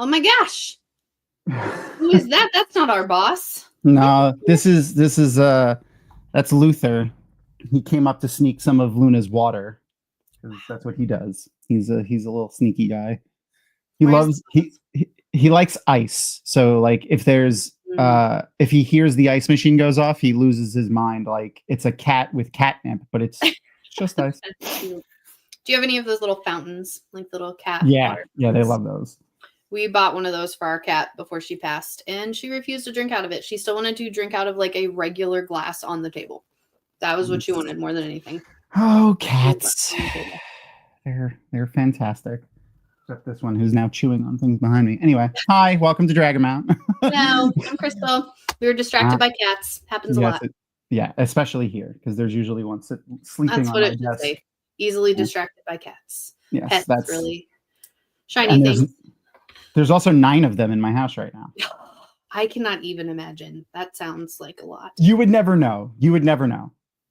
Oh my gosh. Who is that? That's not our boss. No, this is that's Luther. He came up to sneak some of Luna's water. That's what he does. He's a little sneaky guy. He likes ice. So like if there's if he hears the ice machine goes off, he loses his mind. Like it's a cat with catnip, but it's just ice. Do you have any of those little fountains, like little cat? Yeah, they love those. We bought one of those for our cat before she passed, and she refused to drink out of it. She still wanted to drink out of like a regular glass on the table. That was what she wanted more than anything. Oh, cats! They're fantastic. Except this one who's now chewing on things behind me. Anyway, hi, welcome to Dragonmount. No, I'm Crystal. We were distracted by cats. Happens a lot. Yeah, especially here because there's usually one sleeping. That's what it should say. Easily distracted by cats. Yes, pets, that's really shiny things. There's also 9 of them in my house right now. I cannot even imagine. That sounds like a lot. You would never know.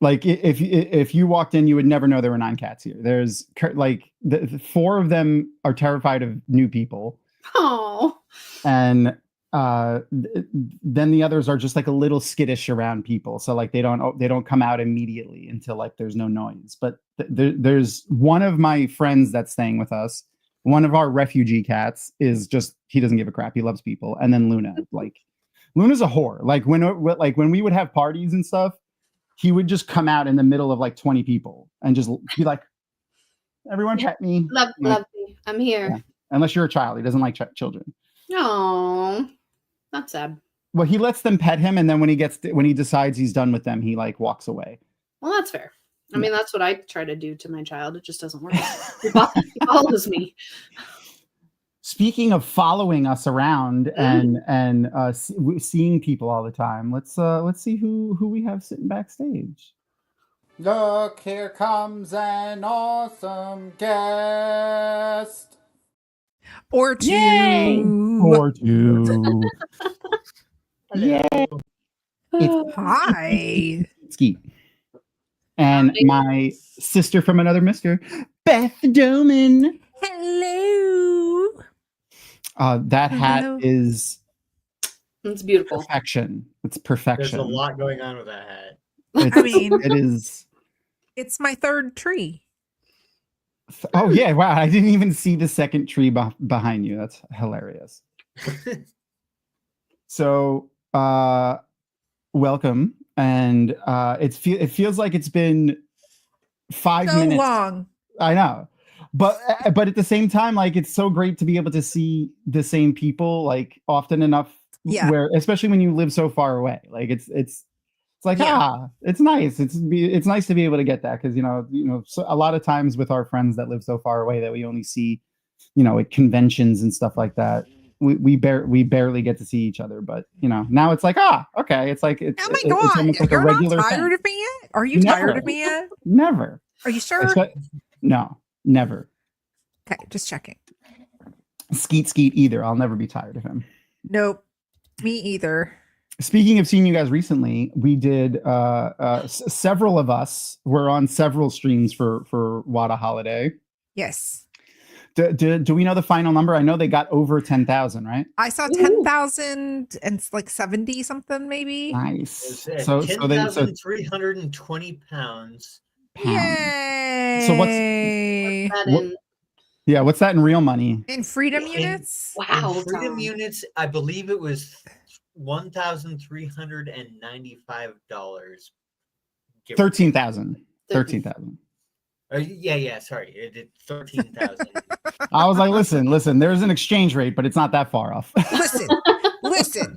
Like if you walked in, you would never know there were 9 cats here. There's like the 4 of them are terrified of new people. Oh. And then the others are just like a little skittish around people. So like they don't come out immediately until like there's no noise. But there's one of my friends that's staying with us. One of our refugee cats is just, he doesn't give a crap. He loves people. And then Luna, like Luna's a whore. Like when we would have parties and stuff, he would just come out in the middle of like 20 people and just be like, everyone pet me. Love me. I'm here. Yeah. Unless you're a child. He doesn't like children. Oh, that's sad. Well, he lets them pet him. And then when he decides he's done with them, he like walks away. Well, that's fair. I mean, that's what I try to do to my child. It just doesn't work. He follows me. Speaking of following us around and seeing people all the time, let's see who we have sitting backstage. Look, here comes an awesome guest. Or 2. Yay! Or 2. Hello. Yay! Hi. Skeet. And my sister from another mister, Beth Doman. Hello. That hat is... It's beautiful. Perfection. It's perfection. There's a lot going on with that hat. It is... It's my 3rd tree. Oh, yeah. Wow. I didn't even see the second tree behind you. That's hilarious. So, welcome. And it feels like it's been 5 minutes. So long. I know. But at the same time, like it's so great to be able to see the same people like often enough. Yeah. Where especially when you live so far away. Like it's like it's nice. It's nice to be able to get that because you know so a lot of times with our friends that live so far away that we only see, at conventions and stuff like that. We barely get to see each other, but now it's like okay, it's like it's, oh my god, it's almost like you're a regular not tired thing. of me yet? Are you tired of me yet? Never. Are you sure? No, never. Okay, just checking. Skeet either. I'll never be tired of him. Nope, me either. Speaking of seeing you guys recently, we did several of us were on several streams for Wada Holiday. Yes. Do we know the final number? I know they got over 10,000, right? I saw 10,000 and like 70 something maybe. Nice. So 10,320 pounds. Yay! So what's that in real money? In freedom units? Wow. In freedom units, I believe it was $1,395. 13,000. 13,000. Yeah. Sorry, it did 13,000. I was like, listen. There's an exchange rate, but it's not that far off. Listen.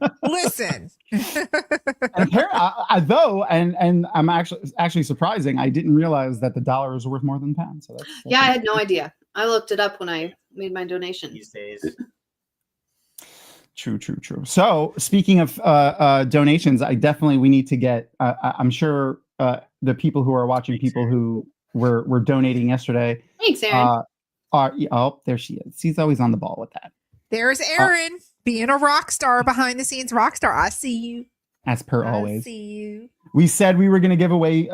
And and I'm actually surprising. I didn't realize that the dollar is worth more than pounds. So that's I had no idea. I looked it up when I made my donation. These days. True. So speaking of donations, we need to get. I'm sure the people who are watching, people who were donating yesterday. Thanks, Aaron. There she is. She's always on the ball with that. There's Aaron being a rock star, behind the scenes rock star. I see you. As per always. I see you. We said we were going to give away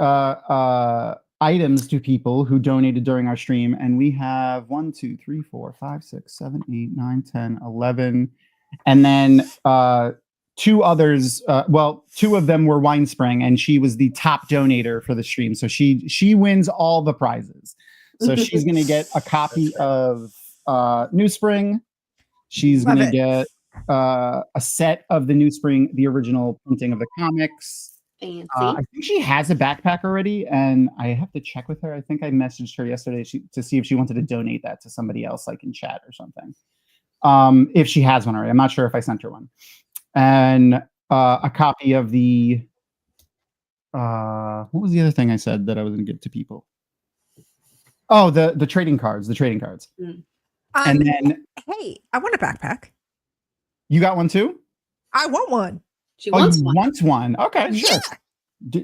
items to people who donated during our stream, and we have 1, 2, 3, 4, 5, 6, 7, 8, 9, 10, 11, and then two others. Well, two of them were Winespring, and she was the top donator for the stream, so she wins all the prizes. So she's gonna get a copy of New Spring. She's Love gonna it. get a set of the New Spring, the original printing of the comics. Fancy. I think she has a backpack already, and I have to check with her. I think I messaged her yesterday to see if she wanted to donate that to somebody else, like in chat or something. If she has one already, I'm not sure if I sent her one. And a copy of the what was the other thing I said that I was going to give to people? Oh, the trading cards. And then Hey, I want a backpack. you got one too? I want one. She wants you one. want one? Okay, sure. Yeah.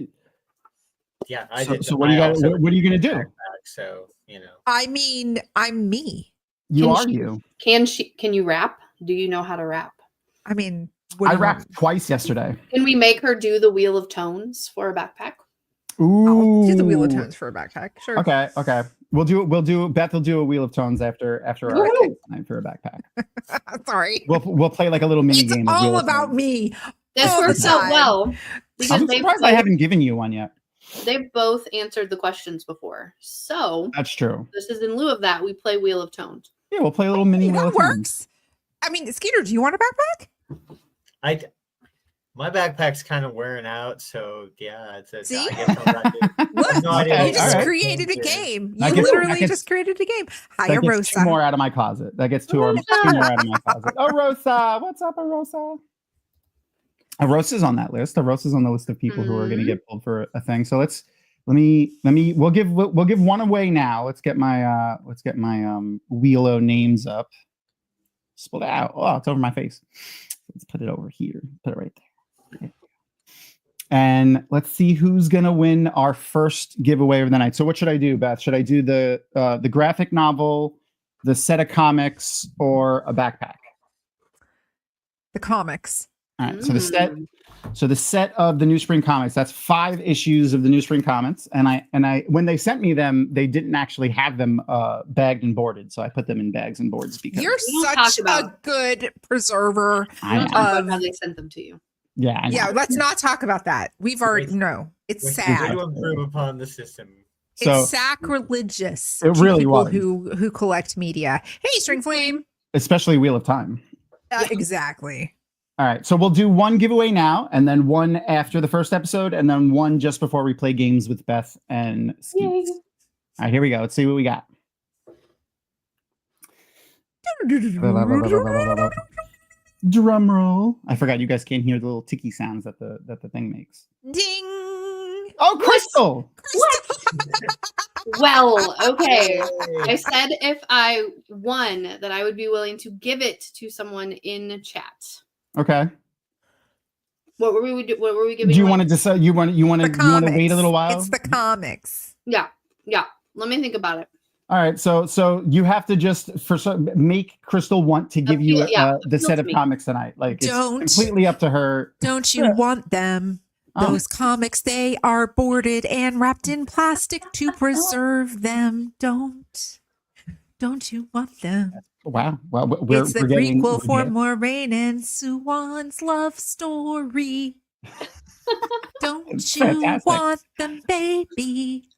Yeah, I So, did. so what are you also what are you going to do? backpack, so I mean, I'm me. You Can are she- you. Can you rap? Do you know how to rap? I mean, what I do you want? rapped twice yesterday. Can we make her do the Wheel of Tones for a backpack? Ooh. I'll do the Wheel of Tones for a backpack. Sure. Okay. Beth will do a Wheel of Tones after our Woo! game tonight for a backpack. Sorry. We'll play like a little mini It's game. of Wheel all of about Tones. me. This All the works out time. well because I'm surprised I haven't given you one yet. they've both answered the questions before. So That's true. this is in lieu of that. We play Wheel of Tones. Yeah, we'll play a little mini Hey, Wheel that of Tones. works. I mean, Skeeter, do you want a backpack? my backpack's kind of wearing out. So yeah, See? I guess I'll not do- Look, no idea Okay, you what just all right. created a Yeah. game. That You gets- literally that gets- just created a game. That Hiya, gets Rosa. two more out of my closet. That gets two more out of my closet. Oh, Rosa. What's up, Rosa? Rosa's on that list. Rosa's on the list of people who are going to get pulled for a thing. So we'll give one away now. Let's get my Wheelo names up. Split it out. Oh, it's over my face. Let's put it over here. Put it right there. And let's see who's gonna win our first giveaway of the night. So what should I do, Beth? Should I do the graphic novel, the set of comics, or a backpack? The comics. All right. So the set of the New Spring comics. That's 5 issues of the New Spring comics. And I when they sent me them, they didn't actually have them bagged and boarded. So I put them in bags and boards because You're We don't talk such a about- good preserver. We I don't know. talk about how they sent them to you. Yeah, I know. Yeah, let's not talk about that. We've already no. It's We sad. to improve upon the system. So- It's sacrilegious. It to really people was. who collect media. Hey, String Flame. Especially Wheel of Time. Exactly. All right, so we'll do one giveaway now, and then one after the first episode, and then one just before we play games with Beth and Skeets. All right, here we go. Let's see what we got. Drum roll. I forgot you guys can't hear the little ticky sounds that the thing makes. Ding. Oh, Crystal! Well, okay. I said if I won that I would be willing to give it to someone in chat. Okay. What were we giving? Do you away? want to decide? You want to wait a little while? It's the comics. Yeah. Let me think about it. All right. So you have to just make Crystal want to give you the appeal set to of me. comics tonight. Like Don't. it's completely up to her. Don't you want them? Oh. Those comics, they are boarded and wrapped in plastic to preserve them. Don't you want them? Wow. Well, It's the getting- prequel for yeah. Moraine and Suwan's love story. Don't It's you fantastic. want them, baby?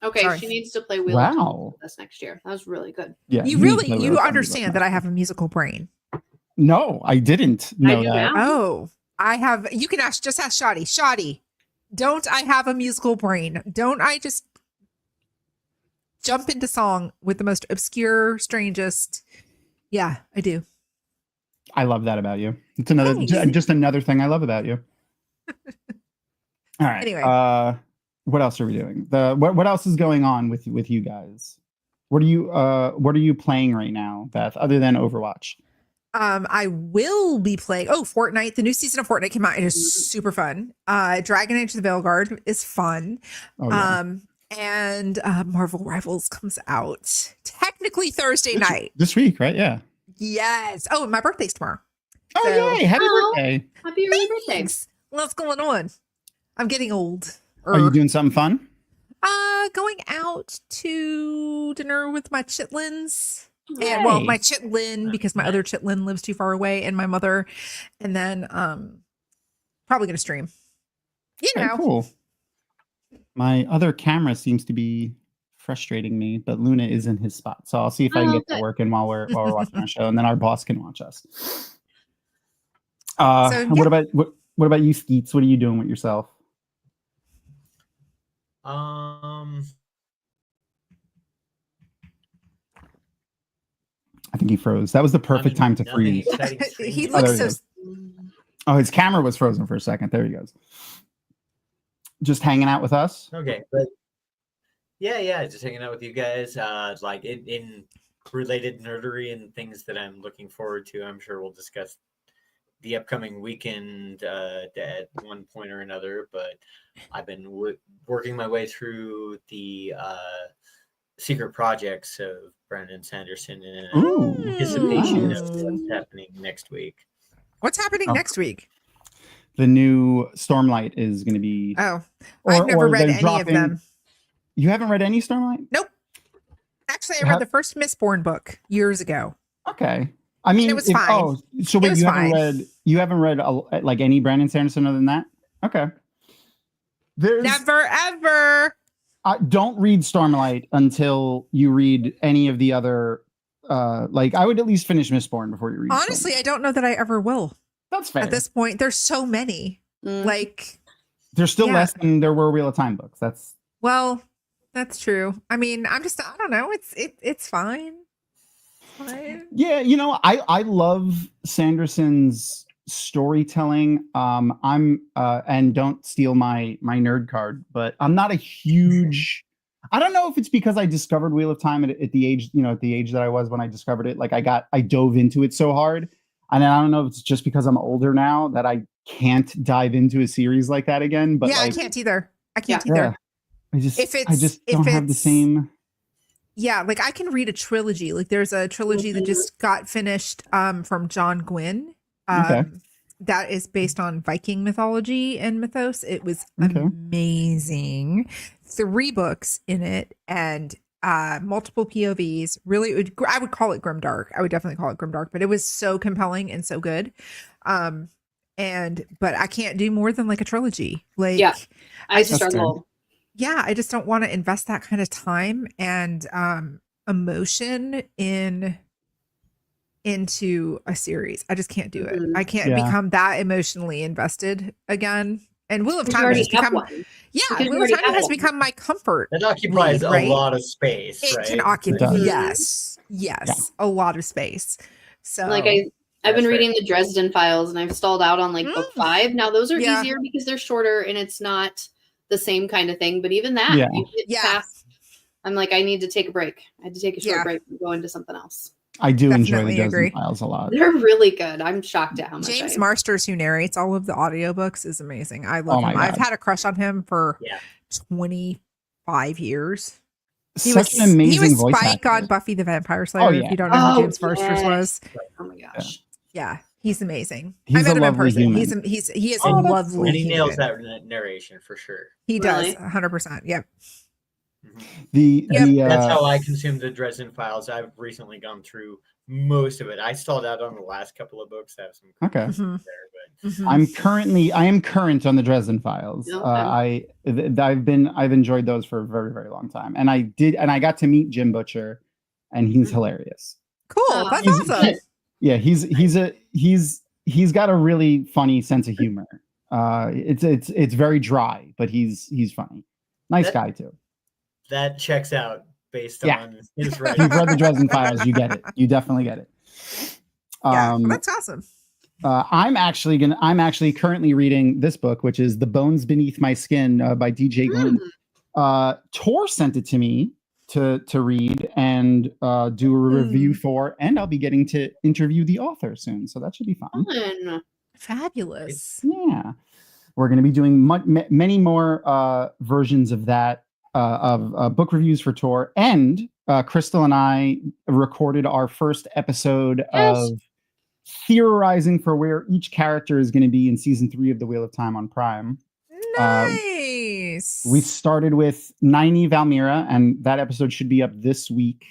Okay, Sorry. she needs to play Wheel of Time Wow. with us next year. That was really good. Yeah. You need to really, play Wheel you of Time. understand that I have a musical brain. No, I didn't know do that. now. Oh, I have. You can just ask Shoddy. Shoddy, don't I have a musical brain? Don't I just jump into song with the most obscure, strangest? Yeah, I do. I love that about you. It's another Thanks. just another thing I love about you. All right. Anyway. What else are we doing? What else is going on with you guys? What are you playing right now, Beth, other than Overwatch? I will be playing. Oh, Fortnite. The new season of Fortnite came out. It is super fun. Dragon Age: The Veilguard is fun. Oh, yeah. And Marvel Rivals comes out technically Thursday night. This week, right? Yeah. Yes. Oh, and my birthday's tomorrow. Oh, So- yay. Happy Oh. birthday. Happy early birthday. Thanks. What's going on? I'm getting old. Are you doing something fun? Going out to dinner with my chitlins. And well, my chitlin, because my other chitlin lives too far away, and my mother, and then probably gonna stream. You know. Okay, cool. My other camera seems to be frustrating me, but Luna is in his spot, so I'll see if I can get that working while we're watching our show, and then our boss can watch us. What about you, Skeets? What are you doing with yourself? I think he froze. That was the perfect time to freeze. He looks so. Oh, his camera was frozen for a second. There he goes. Just hanging out with us. Okay, but yeah, just hanging out with you guys. Like in related nerdery and things that I'm looking forward to. I'm sure we'll discuss the upcoming weekend at one point or another. But I've been working my way through the secret projects of Brandon Sanderson in anticipation of what's happening next week. What's happening next week? The new Stormlight is going to be. Oh, I've never read any of them. You haven't read any Stormlight? Nope. Actually, I read the first Mistborn book years ago. Okay. I mean, it was fine. Oh, so wait, you haven't read like any Brandon Sanderson other than that? Okay. Never ever. Don't read Stormlight until you read any of the other. Like, I would at least finish Mistborn before you read. Honestly, Stormlight. I don't know that I ever will. That's fair. At this point, there's so many. Like, there's still less than there were Wheel of Time books. That's true. I mean, I don't know. It's fine. Yeah, I love Sanderson's storytelling. And don't steal my nerd card, but I'm not a huge. I don't know if it's because I discovered Wheel of Time at the age that I was when I discovered it. Like I dove into it so hard. And I don't know if it's just because I'm older now that I can't dive into a series like that again. But I can't either. I either. I just don't have the same. Yeah, like I can read a trilogy. Like there's a trilogy that just got finished from John Gwynne. That is based on Viking mythology and mythos. It was amazing. 3 books in it and multiple POVs. Really, I would call it grimdark. I would definitely call it grimdark, but it was so compelling and so good. But I can't do more than like a trilogy. Like, I struggle. Yeah, I just don't want to invest that kind of time and emotion into a series. I just can't do it. I can't become that emotionally invested again. And Wheel of Time has become Wheel of Time has become my comfort. It occupies a lot of space. It can occupy a lot of space. So like I've been reading the Dresden Files and I've stalled out on like book 5. Now those are easier because they're shorter and it's not the same kind of thing. But even that, you get past, I'm like, I need to take a break. I had to take a short break and go into something else. I do enjoy the Dresden Files a lot. They're really good. I'm shocked at how much James Marsters, who narrates all of the audiobooks, is amazing. I love him. God. I've had a crush on him for 25 years. He was an amazing voice Spike on Buffy the Vampire Slayer. If you don't know who James Marsters was. Oh my gosh. Yeah, he's amazing. He's I met him in person. Human. He is a lovely. And he nails that narration for sure. He does 100%. Yep. That's how I consume the Dresden Files. I've recently gone through most of it. I stalled out on the last couple of books. I have some there, but I am current on the Dresden Files. I've enjoyed those for a very, very long time. And I got to meet Jim Butcher and he's hilarious. Cool. That's awesome. Yeah, he's got a really funny sense of humor. It's very dry, but he's funny. Nice guy too. That checks out based on his writing. You've read the Dresden Files, you get it. You definitely get it. That's awesome. I'm actually currently reading this book, which is The Bones Beneath My Skin by DJ Glynn. Tor sent it to me to read and do a review for, and I'll be getting to interview the author soon, so that should be fun. Fabulous. Yeah, we're going to be doing many more versions of that. Of book reviews for Tor, and Crystal and I recorded our first episode of theorizing for where each character is going to be in season 3 of the Wheel of Time on Prime. Nice. We started with Niney Valmira, and that episode should be up this week.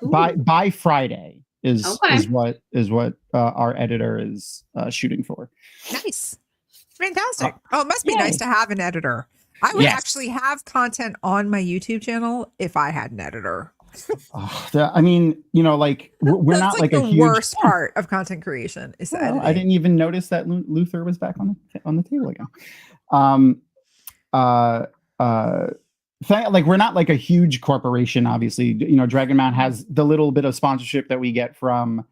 By Friday is what our editor is shooting for. Nice. Fantastic. It must be nice to have an editor. I would actually have content on my YouTube channel if I had an editor. I mean, like we're not like the a huge worst part of content creation is the editing. I didn't even notice that Luther was back on the table again. Like we're not like a huge corporation, obviously. Dragonmount has the little bit of sponsorship that we get from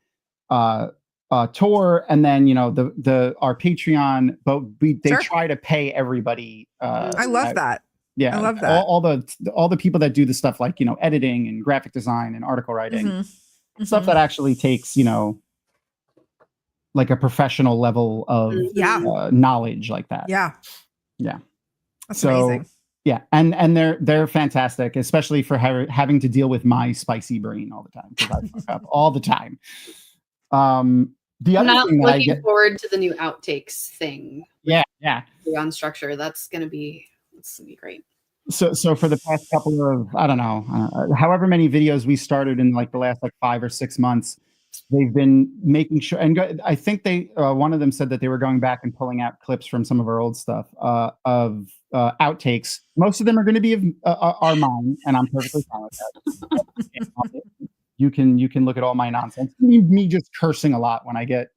Tor, and then our Patreon, but they try to pay everybody. I love that. Yeah, I love that. All the people that do the stuff like editing and graphic design and article writing, stuff that actually takes like a professional level of knowledge like that. Yeah. That's amazing. Yeah, and they're fantastic, especially for having to deal with my spicy brain all the time because I fuck up all the time. The other not thing that looking forward to the new outtakes thing. Yeah. On structure, that's gonna be great. So for the past couple of however many videos we started in like the last 5 or 6 months, they've been making sure, and I think they one of them said that they were going back and pulling out clips from some of our old stuff of outtakes. Most of them are going to be are mine, and I'm perfectly fine with that. You can look at all my nonsense. Me just cursing a lot when I get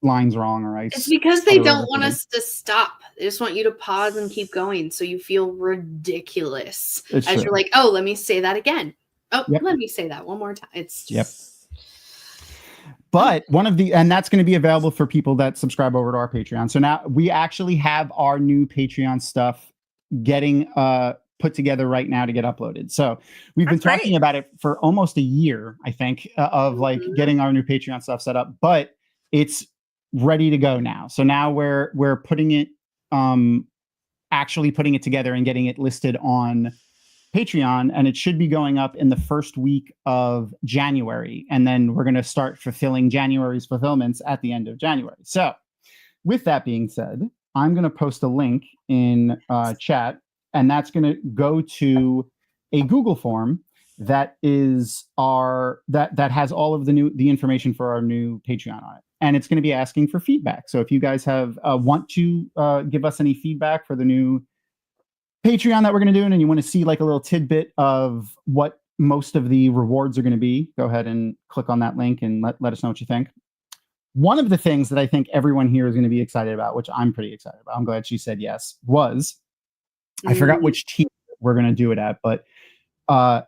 lines wrong or it's because they don't want us to stop. They just want you to pause and keep going, so you feel ridiculous you're like, oh, let me say that again. Oh, let me say that one more time. It's just... But and that's going to be available for people that subscribe over to our Patreon. So now we actually have our new Patreon stuff getting put together right now to get uploaded. So we've been talking about it for almost a year, I think, of like getting our new Patreon stuff set up, but it's ready to go now. So now we're putting it, actually putting it together and getting it listed on Patreon, and it should be going up in the first week of January. And then we're going to start fulfilling January's fulfillments at the end of January. So with that being said, I'm going to post a link in chat, and that's going to go to a Google form that is that has all of the information for our new Patreon on it. And it's going to be asking for feedback. So if you guys want to give us any feedback for the new Patreon that we're going to do, and you want to see like a little tidbit of what most of the rewards are going to be, go ahead and click on that link and let us know what you think. One of the things that I think everyone here is going to be excited about, which I'm pretty excited about, I'm glad she said yes, was I forgot which tier we're going to do it at, but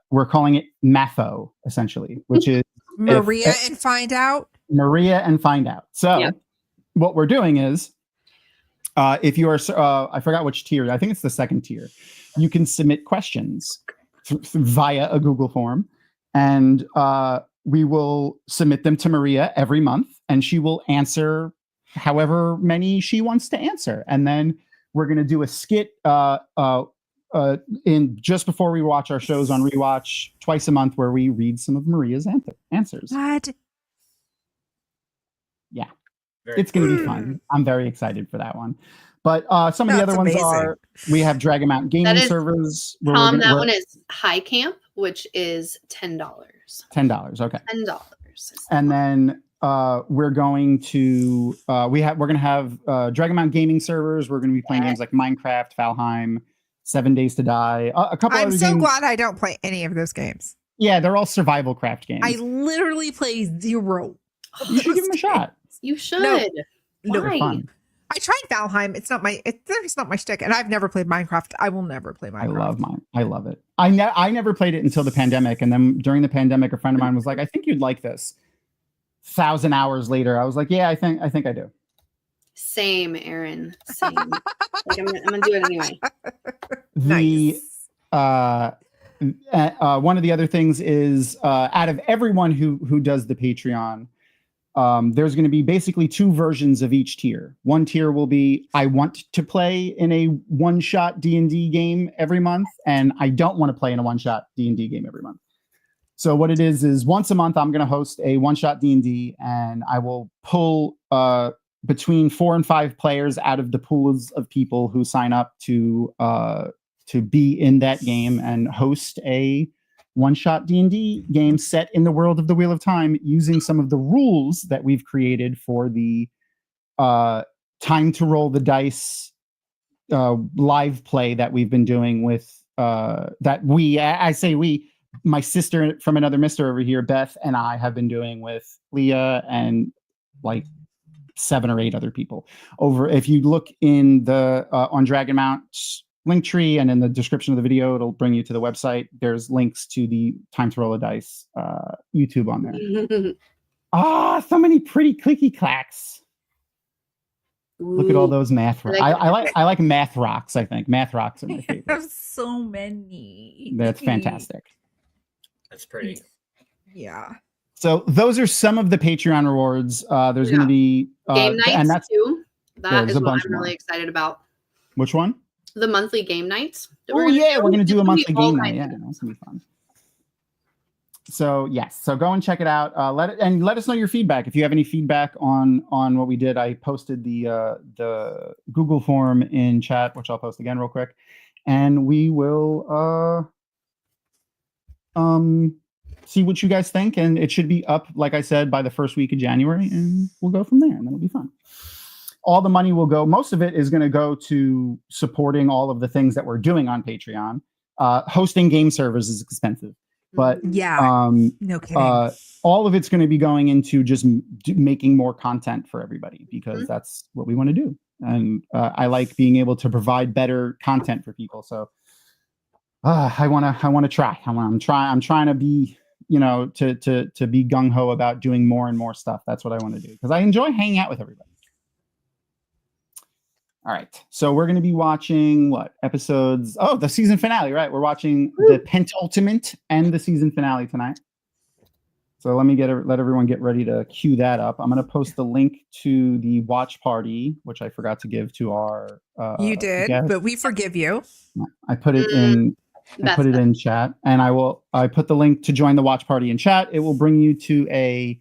we're calling it Matho, essentially, which is Maria and Find Out. Maria and Find Out. So what we're doing is, if you are, I forgot which tier, I think it's the second tier, you can submit questions via a Google form, and we will submit them to Maria every month, and she will answer however many she wants to answer. And then we're going to do a skit in just before we watch our shows on Rewatch twice a month, where we read some of Maria's answers. What? Yeah. It's going to be fun. I'm very excited for that one. But some of the other ones are, we have Dragonmount gaming servers. That one is High Camp, which is $10. $10, okay. $10. And then we're going to we're going to have Dragonmount gaming servers. We're going to be playing games like Minecraft, Valheim, 7 Days to Die. A couple. I'm other so games. glad I don't play any of those games. Yeah, they're all survival craft games. I literally play zero. You should give them a shot. You should. No, fun. I tried Valheim. It's not my shtick, and I've never played Minecraft. I will never play Minecraft. I love it. I never played it until the pandemic, and then during the pandemic, a friend of mine was like, "I think you'd like this." 1,000 hours later, I was like, "Yeah, I think I do." Same, Aaron. Same. Like I'm gonna do it anyway. One of the other things is out of everyone who does the Patreon, there's going to be basically two versions of each tier. One tier will be, I want to play in a one-shot D&D game every month, and I don't want to play in a one-shot D&D game every month. So what it is once a month, I'm going to host a one-shot D&D, and I will pull between 4 and 5 players out of the pools of people who sign up to be in that game and host a one-shot D&D game set in the world of the Wheel of Time, using some of the rules that we've created for the time to roll the dice live play that we've been doing with my sister from another mister over here, Beth, and I have been doing with Leah and like 7 or 8 other people. If you look in the on Dragonmount Linktree and in the description of the video, it'll bring you to the website. There's links to the Time to Roll a Dice YouTube on there. So many pretty clicky clacks. Ooh. Look at all those math rocks. I like math rocks. I think math rocks are my favorite. I have so many. That's fantastic. That's pretty. Yeah. So those are some of the Patreon rewards. There's going to be game nights and that's too. That is what I'm really excited about. Which one? The monthly game nights. We're going to do a monthly game night. Yeah, that's going to be fun. So yes, so go and check it out. Let us know your feedback. If you have any feedback on what we did, I posted the Google form in chat, which I'll post again real quick, and we will see what you guys think. And it should be up, like I said, by the first week of January, and we'll go from there, and that'll be fun. All the money will go. Most of it is going to go to supporting all of the things that we're doing on Patreon. Hosting game servers is expensive. But yeah, no kidding. All of it's going to be going into just making more content for everybody, because that's what we want to do. And I like being able to provide better content for people. So I want to try. I'm trying to be, to be gung ho about doing more and more stuff. That's what I want to do, because I enjoy hanging out with everybody. All right, so we're going to be watching episodes? Oh, the season finale, right? We're watching the penultimate and the season finale tonight. So let me let everyone get ready to cue that up. I'm going to post the link to the watch party, which I forgot to give to our. You did, guest. But we forgive you. I put it in. I put it in chat, and I put the link to join the watch party in chat. It will bring you to a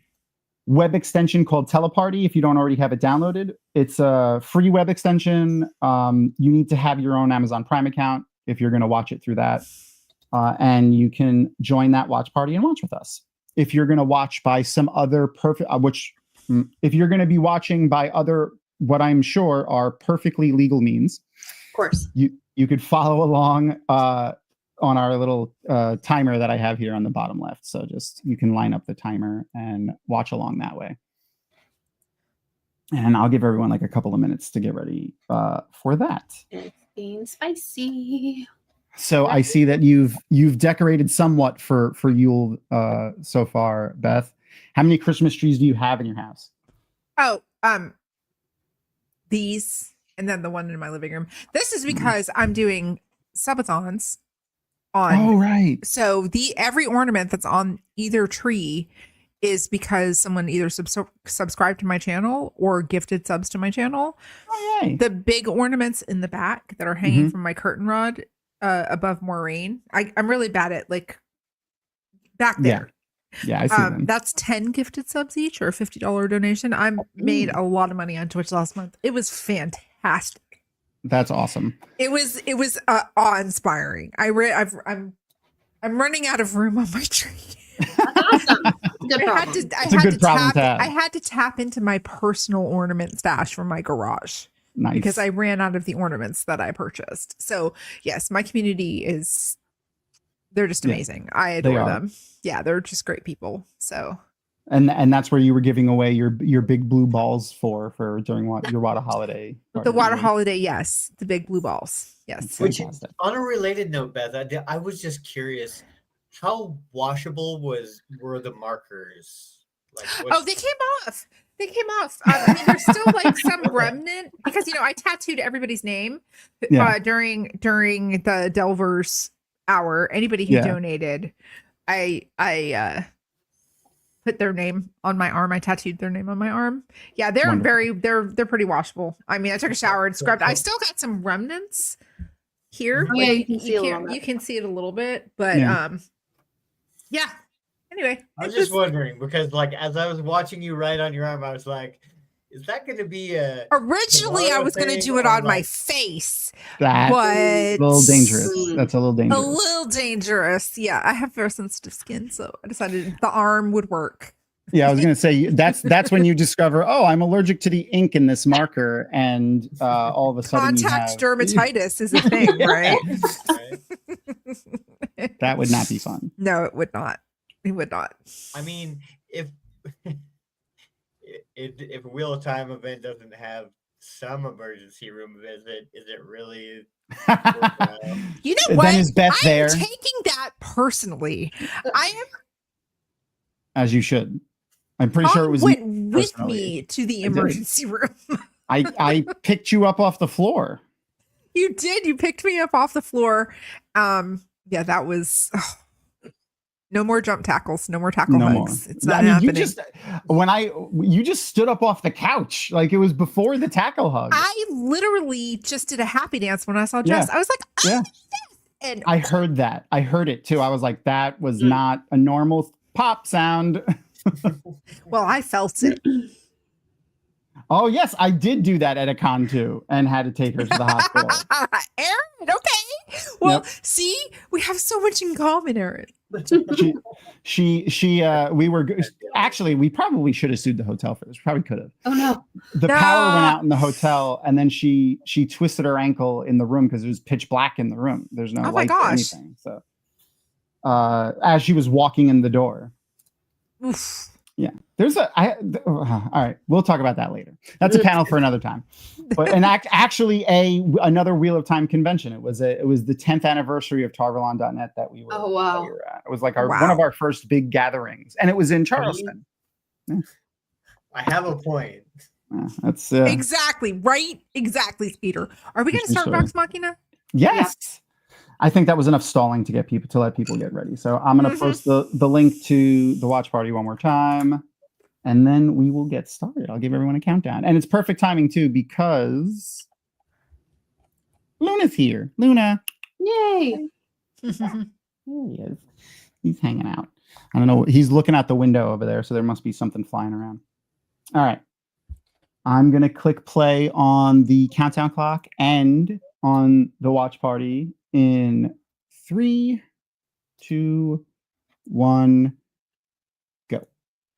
web extension called Teleparty. If you don't already have it downloaded, it's a free web extension. You need to have your own Amazon Prime account if you're going to watch it through that. And you can join that watch party and watch with us. If you're going to watch by some other if you're going to be watching by other, what I'm sure are perfectly legal means, of course, you could follow along on our little timer that I have here on the bottom left. So you can line up the timer and watch along that way. And I'll give everyone a couple of minutes to get ready for that. It's being spicy. So I see that you've decorated somewhat for Yule so far, Beth. How many Christmas trees do you have in your house? Oh, these, and then the one in my living room. This is because I'm doing subathons on. Oh, right. So every ornament that's on either tree is because someone either subscribed to my channel or gifted subs to my channel. Oh, yay. The big ornaments in the back that are hanging from my curtain rod above Maureen. I'm really bad at back there. Yeah, I see them. That's 10 gifted subs each, or a $50 donation. I made a lot of money on Twitch last month. It was fantastic. That's awesome. It was awe-inspiring. I'm running out of room on my tree. That's awesome. Good problem. I had to tap into my personal ornament stash from my garage. Nice. Because I ran out of the ornaments that I purchased. So yes, my community they're just amazing. Yeah, I adore them. Yeah, they're just great people. So. And that's where you were giving away your big blue balls for during your water holiday. The water holiday, yes. The big blue balls. Yes. Which, on a related note, Beth, I was just curious, how washable were the markers? They came off. I mean, there's still some remnant because I tattooed everybody's name during the Delvers hour. Anybody who donated, I put their name on my arm. I tattooed their name on my arm. Yeah, they're Wonderful. they're pretty washable. I mean, I took a shower and scrubbed. I still got some remnants here. Oh, yeah, you can see you can see it a little bit, but Anyway, I was just wondering because, as I was watching you write on your arm, I was like, is that going to be a? Originally, I was going to do it on my face. That's but a little dangerous. That's a little dangerous. A little dangerous. Yeah, I have very sensitive skin, so I decided the arm would work. Yeah, I was going to say that's when you discover, oh, I'm allergic to the ink in this marker, and all of a sudden contact dermatitis is a thing, right? That would not be fun. No, it would not. It would not. I mean, if a Wheel of Time event doesn't have some emergency room visit, is it really? You know what? Then is Beth there? I'm taking that personally. I am. As you should. I'm pretty sure it was went with me to the emergency room. I picked you up off the floor. You did. You picked me up off the floor. Yeah, that was. No more jump tackles. No more tackle hugs. It's not happening. You just stood up off the couch like it was before the tackle hug. I literally just did a happy dance when I saw Jess. Yeah. I was like, yeah. And I heard that. I heard it too. I was like, that was not a normal pop sound. Well, I felt it. Oh yes, I did do that at a con too, and had to take her to the hospital. Aaron, okay. Well, see, we have so much in common, Aaron. We were actually, we probably should have sued the hotel for this. Probably could have. Oh no. The power went out in the hotel, and then she twisted her ankle in the room because it was pitch black in the room. There's no light or anything. So as she was walking in the door. Oof. Yeah, all right, we'll talk about that later. That's a panel for another time. But actually another Wheel of Time convention. It was the 10th anniversary of Tarvalon.net that we were. Oh wow! We were at. It was like one of our first big gatherings, and it was in Charleston. I have a point. That's exactly right. Exactly, Peter. Are we going to start Vox Machina? Yes. Yeah. I think that was enough stalling to let people get ready. So I'm going to post the link to the watch party one more time, and then we will get started. I'll give everyone a countdown, and it's perfect timing too because Luna's here. Luna, yay! There he is. He's hanging out. I don't know. He's looking out the window over there, so there must be something flying around. All right, I'm going to click play on the countdown clock and on the watch party. In 3, 2, 1, go.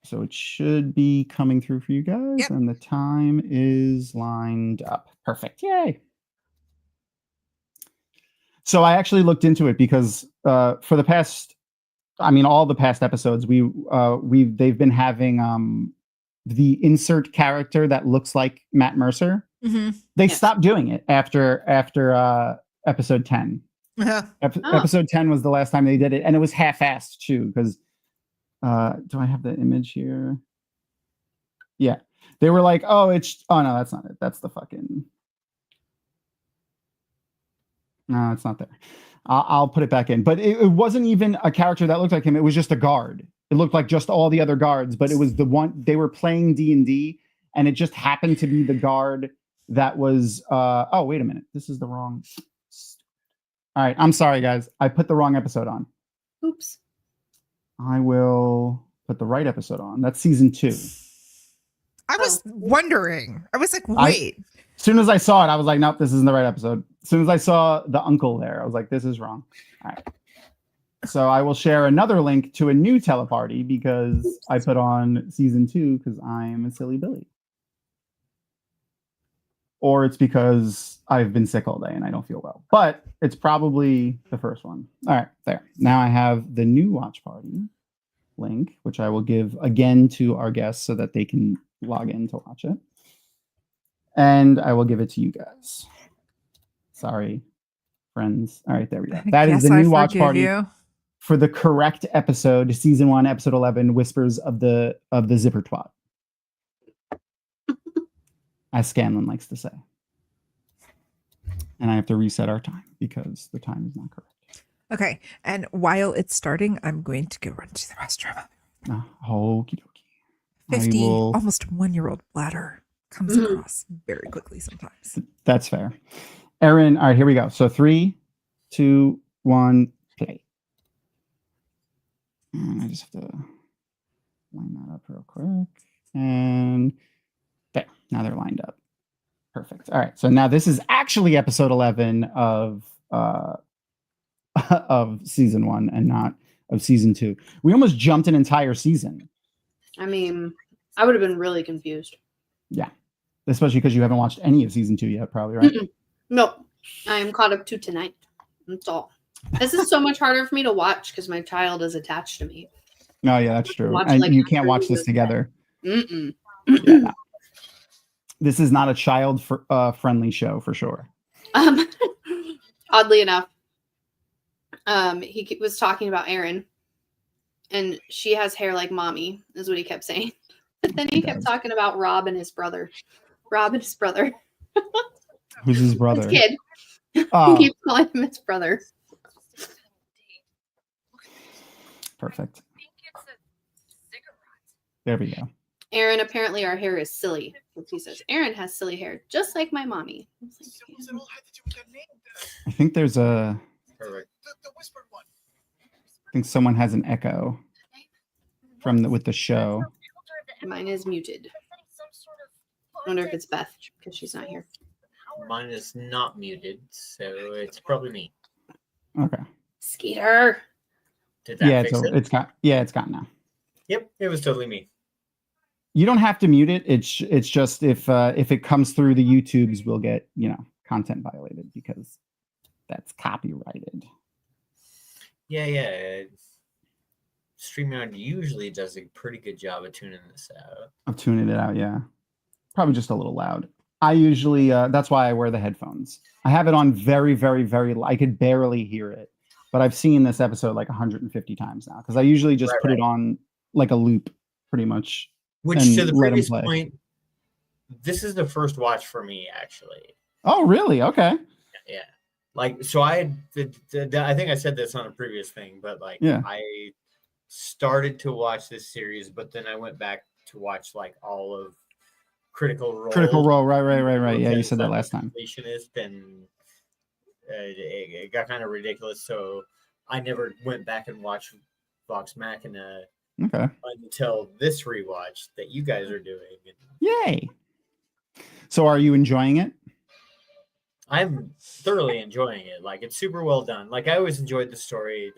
So it should be coming through for you guys, and the time is lined up. Perfect. Yay. So I actually looked into it because for the past, all the past episodes, they've been having the insert character that looks like Matt Mercer. Mm-hmm. They stopped doing it after episode 10. Episode 10 was the last time they did it, and it was half-assed too because do I have the image here? Yeah, they were like, oh no, that's not it. That's the fucking no, it's not there. I'll put it back in, but it wasn't even a character that looked like him. It was just a guard. It looked like just all the other guards, but it was the one they were playing D&D, and it just happened to be the guard that was oh wait a minute, this is the wrong. All right, I'm sorry, guys. I put the wrong episode on. Oops. I will put the right episode on. That's season 2. I was wondering. I was like, wait. As soon as I saw it, I was like, nope, this isn't the right episode. As soon as I saw the uncle there, I was like, this is wrong. All right. So I will share another link to a new teleparty because I put on season 2 because I'm a silly Billy. Or it's because I've been sick all day and I don't feel well. But it's probably the first one. All right, there. Now I have the new watch party link, which I will give again to our guests so that they can log in to watch it. And I will give it to you guys. Sorry, friends. All right, there we go. That is the new watch party for the correct episode, season 1, episode 11, Whispers of the Zipper Twat. As Scanlon likes to say. And I have to reset our time because the time is not correct. Okay. And while it's starting, I'm going to go run to the restroom. Okie dokie. 50, almost 1-year-old bladder comes across very quickly sometimes. That's fair. Erin, all right, here we go. So 3, 2, 1, play. And I just have to line that up real quick. And there. Now they're lined up. Perfect. All right. So now this is actually episode 11 of of season 1 and not of season 2. We almost jumped an entire season. I mean, I would have been really confused. Yeah. Especially because you haven't watched any of season 2 yet, probably, right? No. I am caught up to tonight. That's all. This is so much harder for me to watch because my child is attached to me. Oh, yeah, that's true. And you can't watch this together. Yeah, no. This is not a child friendly show for sure. Oddly enough, he was talking about Erin, and she has hair like mommy, is what he kept saying. But then he kept talking about Rob and his brother. Who's his brother? His kid. He keeps calling him his brother. Perfect. There we go. Erin, apparently our hair is silly. He says, Erin has silly hair, just like my mommy. I think there's a... Perfect. I think someone has an echo with the show. Mine is muted. I wonder if it's Beth, because she's not here. Mine is not muted, so it's probably me. Okay. Skeeter. Did that fix it? It's gone now. Yep, it was totally me. You don't have to mute it. It's just if it comes through the YouTubes, we'll get content violated because that's copyrighted. Yeah. StreamYard usually does a pretty good job of tuning this out. Of tuning it out, yeah. Probably just a little loud. I usually that's why I wear the headphones. I have it on very, very, very. I could barely hear it, but I've seen this episode like 150 times now because I usually just put it on like a loop, pretty much. Which, to the previous point, this is the first watch for me, actually. Oh, really? Okay. Yeah. Like, so I think I said this on a previous thing, but like, I started to watch this series, but then I went back to watch like all of Critical Role. Critical Role, right. Yeah, you said that last time. Completionist, and it got kind of ridiculous, so I never went back and watched Vox Machina. Okay. Until this rewatch that you guys are doing. Yay! So, are you enjoying it? I'm thoroughly enjoying it. Like, it's super well done. Like, I always enjoyed the story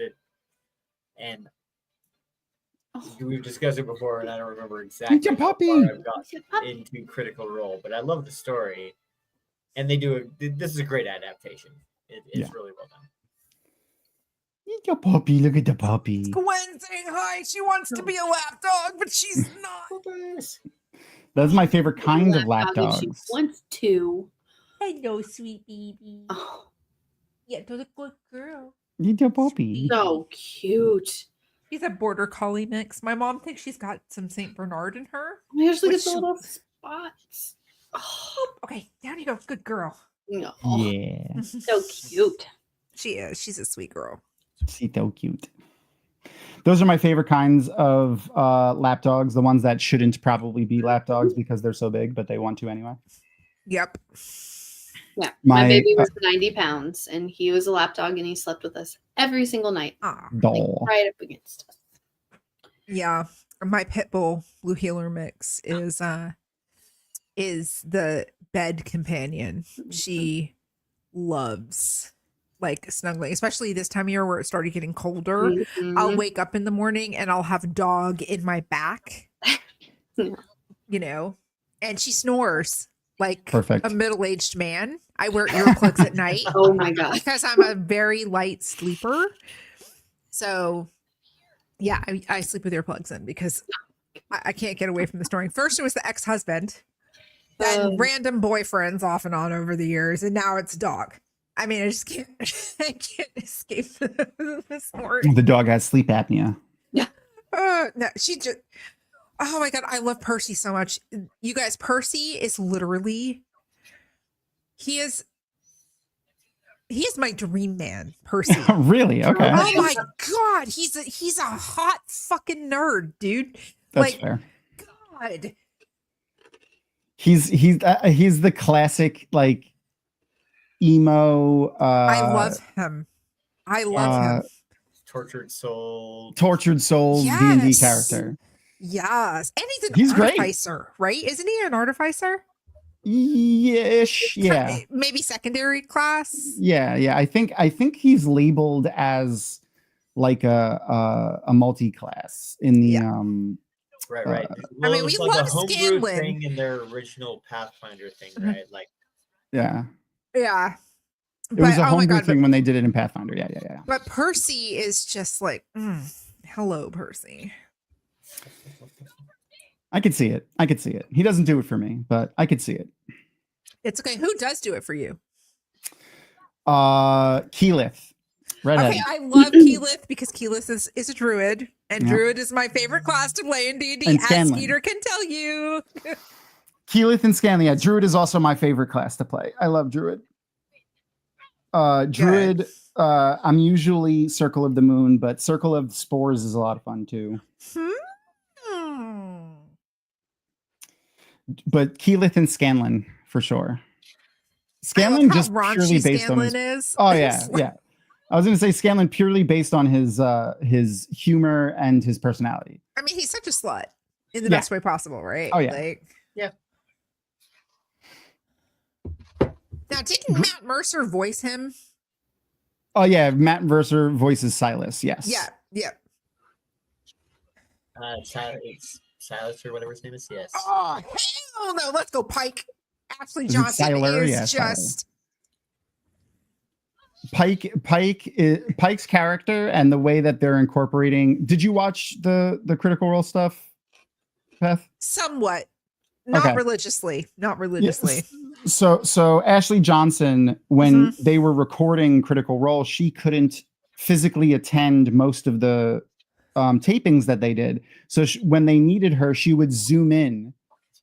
and we've discussed it before, and I don't remember exactly how far I've got into Critical Role, but I love the story, and this is a great adaptation. It's really well done. Your puppy, look at the puppy. Gwen saying hi. She wants to be a lapdog, but she's not. That's my favorite kind of lapdogs. She wants to. Hello, sweet baby. Oh. Yeah, that's a good girl. Little puppy. So cute. She's a border collie mix. My mom thinks she's got some Saint Bernard in her. I usually get the little spots. Oh, okay, down you go. Good girl. No. Yeah. So cute. She is. She's a sweet girl. She's so cute. Those are my favorite kinds of lapdogs. The ones that shouldn't probably be lapdogs because they're so big, but they want to anyway. Yep. Yeah. My baby was 90 pounds, and he was a lapdog, and he slept with us every single night. Like, right up against us. Yeah. My pit bull blue heeler mix is the bed companion. She loves like snuggling, especially this time of year where it started getting colder. Mm-hmm. I'll wake up in the morning and I'll have dog in my back, and she snores like a middle-aged man. I wear earplugs at night. Oh my God. Because I'm a very light sleeper. So yeah, I sleep with earplugs in because I can't get away from the snoring. First it was the ex-husband, then random boyfriends off and on over the years, and now it's dog. I mean, I just can't. I can't escape the snoring. The dog has sleep apnea. Yeah. No, she just. Oh my God, I love Percy so much. You guys, Percy is literally. He is my dream man, Percy. Really? Okay. Oh my God, he's a hot fucking nerd, dude. That's fair. God. He's the classic like emo. I love him. I love him. Tortured soul. Yes. D&D character. Yes, and he's an artificer, great. Right? Isn't he an artificer? Yes, yeah. Maybe secondary class. Yeah. I think he's labeled as like a multi-class in the Right. Well, I mean, we like love a homebrew Scanlan thing in their original Pathfinder thing, right? Like, yeah. It was a homebrew thing when they did it in Pathfinder. Yeah. But Percy is just like, hello, Percy. I could see it. He doesn't do it for me, but I could see it. It's okay. Who does do it for you? Keyleth. Redhead. Okay, I love Keyleth because Keyleth is a druid, and druid is my favorite class to play in D&D, as Skeeter can tell you. Keyleth and Scanlan. Yeah, druid is also my favorite class to play. I love druid. Druid, I'm usually Circle of the Moon, but Circle of Spores is a lot of fun too. But Keyleth and Scanlan for sure. Scanlan just purely based on his... Oh yeah. I was going to say Scanlan purely based on his humor and his personality. I mean, he's such a slut in the best way possible, right? Oh yeah. Now, didn't Matt Mercer voice him? Oh yeah, Matt Mercer voices Silas. Yes. Yeah. Silas or whatever his name is. Yes. Oh hell no! Let's go, Pike. Ashley Johnson is just Pike's character and the way that they're incorporating. Did you watch the Critical Role stuff, Beth? Somewhat. Not religiously. Yes. So Ashley Johnson, when they were recording Critical Role, she couldn't physically attend most of the tapings that they did. So when they needed her, she would zoom in,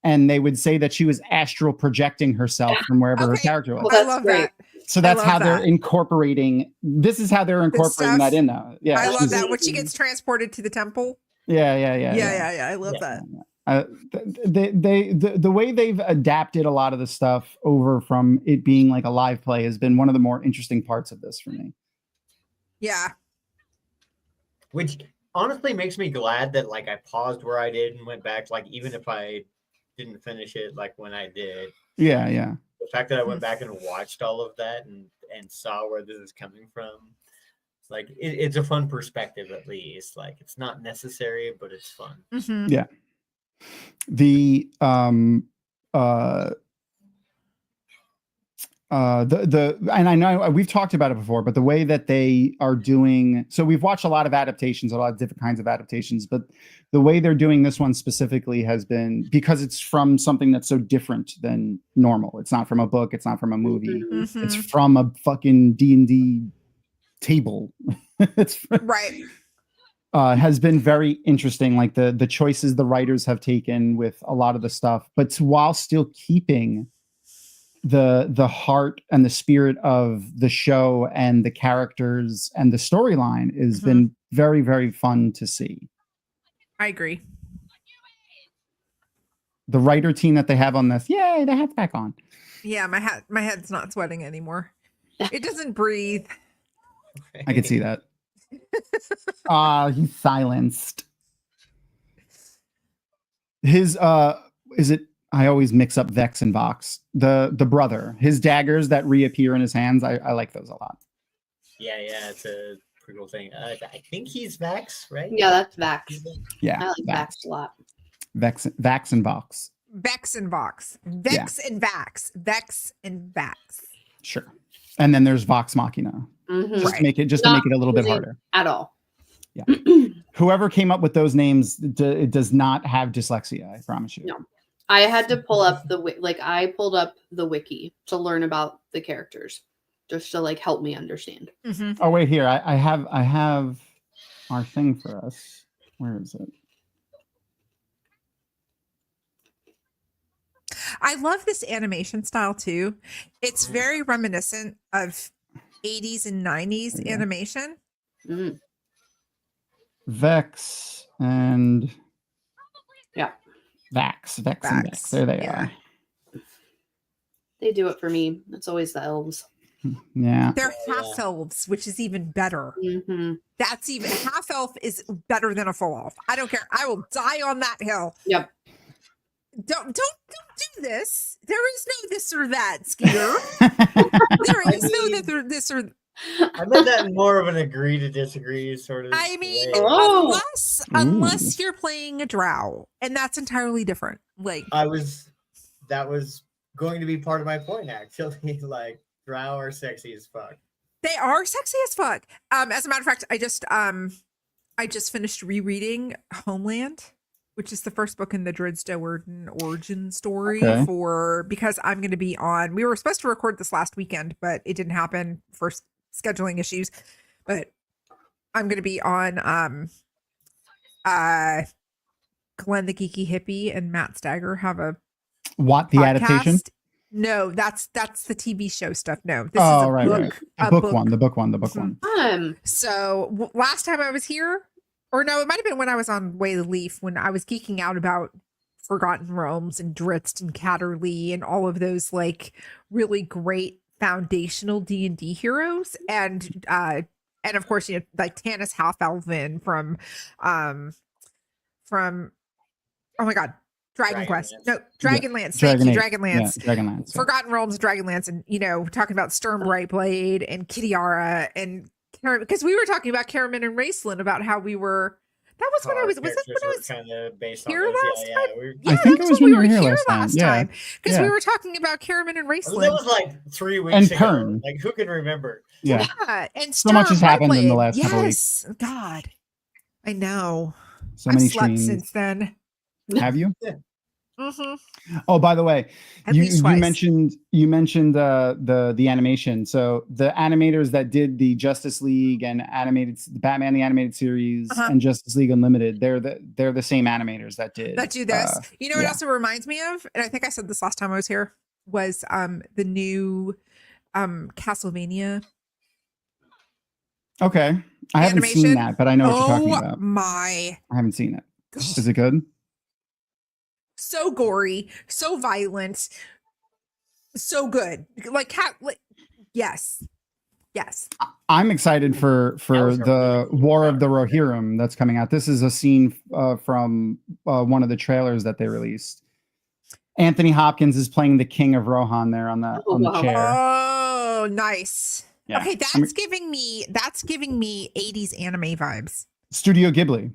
and they would say that she was astral projecting herself from wherever her character was. Well, I love that. So that's how they're incorporating. This is how they're incorporating that in now. Yeah, I love that when she gets transported to the temple. Yeah. I love that. The way they've adapted a lot of the stuff over from it being like a live play has been one of the more interesting parts of this for me. Yeah. Which honestly makes me glad that like I paused where I did and went back, like even if I didn't finish it like when I did. Yeah. The fact that I went back and watched all of that and saw where this is coming from, like it's a fun perspective at least. Like it's not necessary, but it's fun. Yeah. The and I know we've talked about it before, but the way that they are doing, so we've watched a lot of adaptations, a lot of different kinds of adaptations, but the way they're doing this one specifically has been because it's from something that's so different than normal. It's not from a book, it's not from a movie, it's from a fucking D&D table. It's right. Has been very interesting, like the choices the writers have taken with a lot of the stuff, but while still keeping the heart and the spirit of the show and the characters and the storyline has been very, very fun to see. I agree. The writer team that they have on this, yay, the hat's back on. Yeah, my head's not sweating anymore. It doesn't breathe. I could see that. He's silenced. His is it? I always mix up Vex and Vox. The brother, his daggers that reappear in his hands. I like those a lot. Yeah, it's a pretty cool thing. I think he's Vex, right? Yeah, that's Vex. Yeah, I like Vex a lot. Vex and Vox. Vex and Vox. Vex and Vax. Vex and Vax. Sure. And then there's Vox Machina. Just to make it a little bit harder. At all. Yeah. Whoever came up with those names it does not have dyslexia, I promise you. No. I had to pull up I pulled up the wiki to learn about the characters just to like help me understand. Oh wait, here. I have our thing for us. Where is it? I love this animation style too. It's very reminiscent of 80s and 90s animation. Vex and Vax and Vex. There they are. They do it for me. It's always the elves. Yeah. They're half elves, which is even better. That's even half elf is better than a full elf. I don't care. I will die on that hill. Yep. Don't do this. There is no this or that, Skeeter. There is no this or. I meant that in more of an agree to disagree sort of. I mean, way. unless you're playing a drow, and that's entirely different. Like that was going to be part of my point actually. Like drow are sexy as fuck. They are sexy as fuck. As a matter of fact, I just finished rereading Homeland, which is the first book in the Dredstowarden origin story because I'm going to be on. We were supposed to record this last weekend, but it didn't happen for scheduling issues. But I'm going to be on Glenn the Geeky Hippie and Matt Stagger have a the adaptation. No, that's the TV show stuff. No, this is a book. Right. The book one. So last time I was here, or no, it might have been when I was on Way the Leaf, when I was geeking out about Forgotten Realms and Dritz and Catterley and all of those like really great foundational D&D heroes, and of course, you know, like Tanis Half-Elven from oh my god, Dragon Quest. No, Dragonlance. Thank you, Dragonlance. Yeah, Dragonlance. Forgotten Realms, Dragonlance, and you know, talking about Sturm Brightblade and Kitiara and because we were talking about Caramin and Raceland about how we were. That was when I was. Was that when I was kind of based here on last time? I think it was when you were here last time. Because we were talking about Caramin and Raceland. That was like 3 weeks ago. Kern. Like who can remember? Yeah, and so much has happened in the last couple weeks. Yes, God, I know. So many I've slept streams since then. Have you? Yeah. Mm-hmm. Oh, by the way, you mentioned the animation. So the animators that did the Justice League and the Batman the Animated Series and Justice League Unlimited, they're the same animators that do this. You know what also reminds me of, and I think I said this last time I was here, was the new Castlevania. Okay, I haven't seen that, but I know what you're talking about. I haven't seen it. Is it good? So gory, so violent, so good. Yes. I'm excited for the War of the Rohirrim that's coming out. This is a scene from one of the trailers that they released. Anthony Hopkins is playing the King of Rohan there on the chair. Oh, nice. Yeah. Okay, that's giving me 80s anime vibes. Studio Ghibli.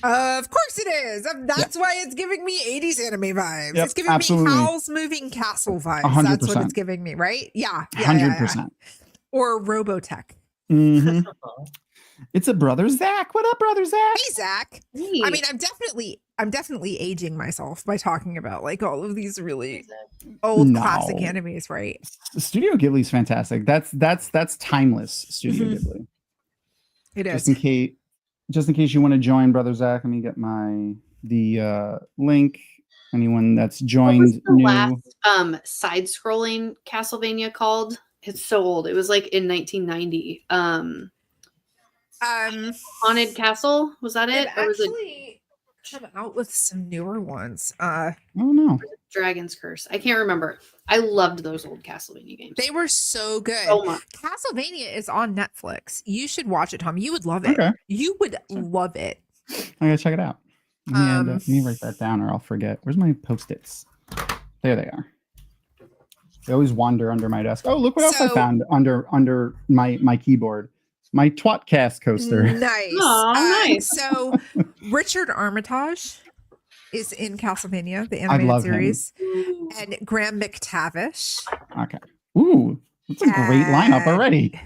Of course it is. That's why it's giving me 80s anime vibes. Yep, it's giving me Howl's Moving Castle vibes. 100%. That's what it's giving me, right? Yeah. 100%. Or Robotech. Mm-hmm. It's a brother Zach. What up, brother Zach? Hey, Zach. Hey. I mean, I'm definitely aging myself by talking about like all of these really old classic animes, right? Studio Ghibli is fantastic. That's timeless. Studio Ghibli. It is. Just in case you want to join, brother Zach, let me get the link. Anyone that's joined what was the last side-scrolling Castlevania called? It's so old. It was like in 1990. Haunted Castle, was that it? Or was it come out with some newer ones? I don't know. Dragon's Curse. I can't remember. I loved those old Castlevania games. They were so good. So much. Castlevania is on Netflix. You should watch it, Tom. You would love it. Okay. You would love it. I gotta check it out. Let me write that down or I'll forget. Where's my Post-its? There they are. They always wander under my desk. Oh, look what else I found under my keyboard. My Twatcast coaster. Nice. Oh, nice. So Richard Armitage is in Castlevania, the animated series. And Graham McTavish. Okay. Ooh, that's a great lineup already.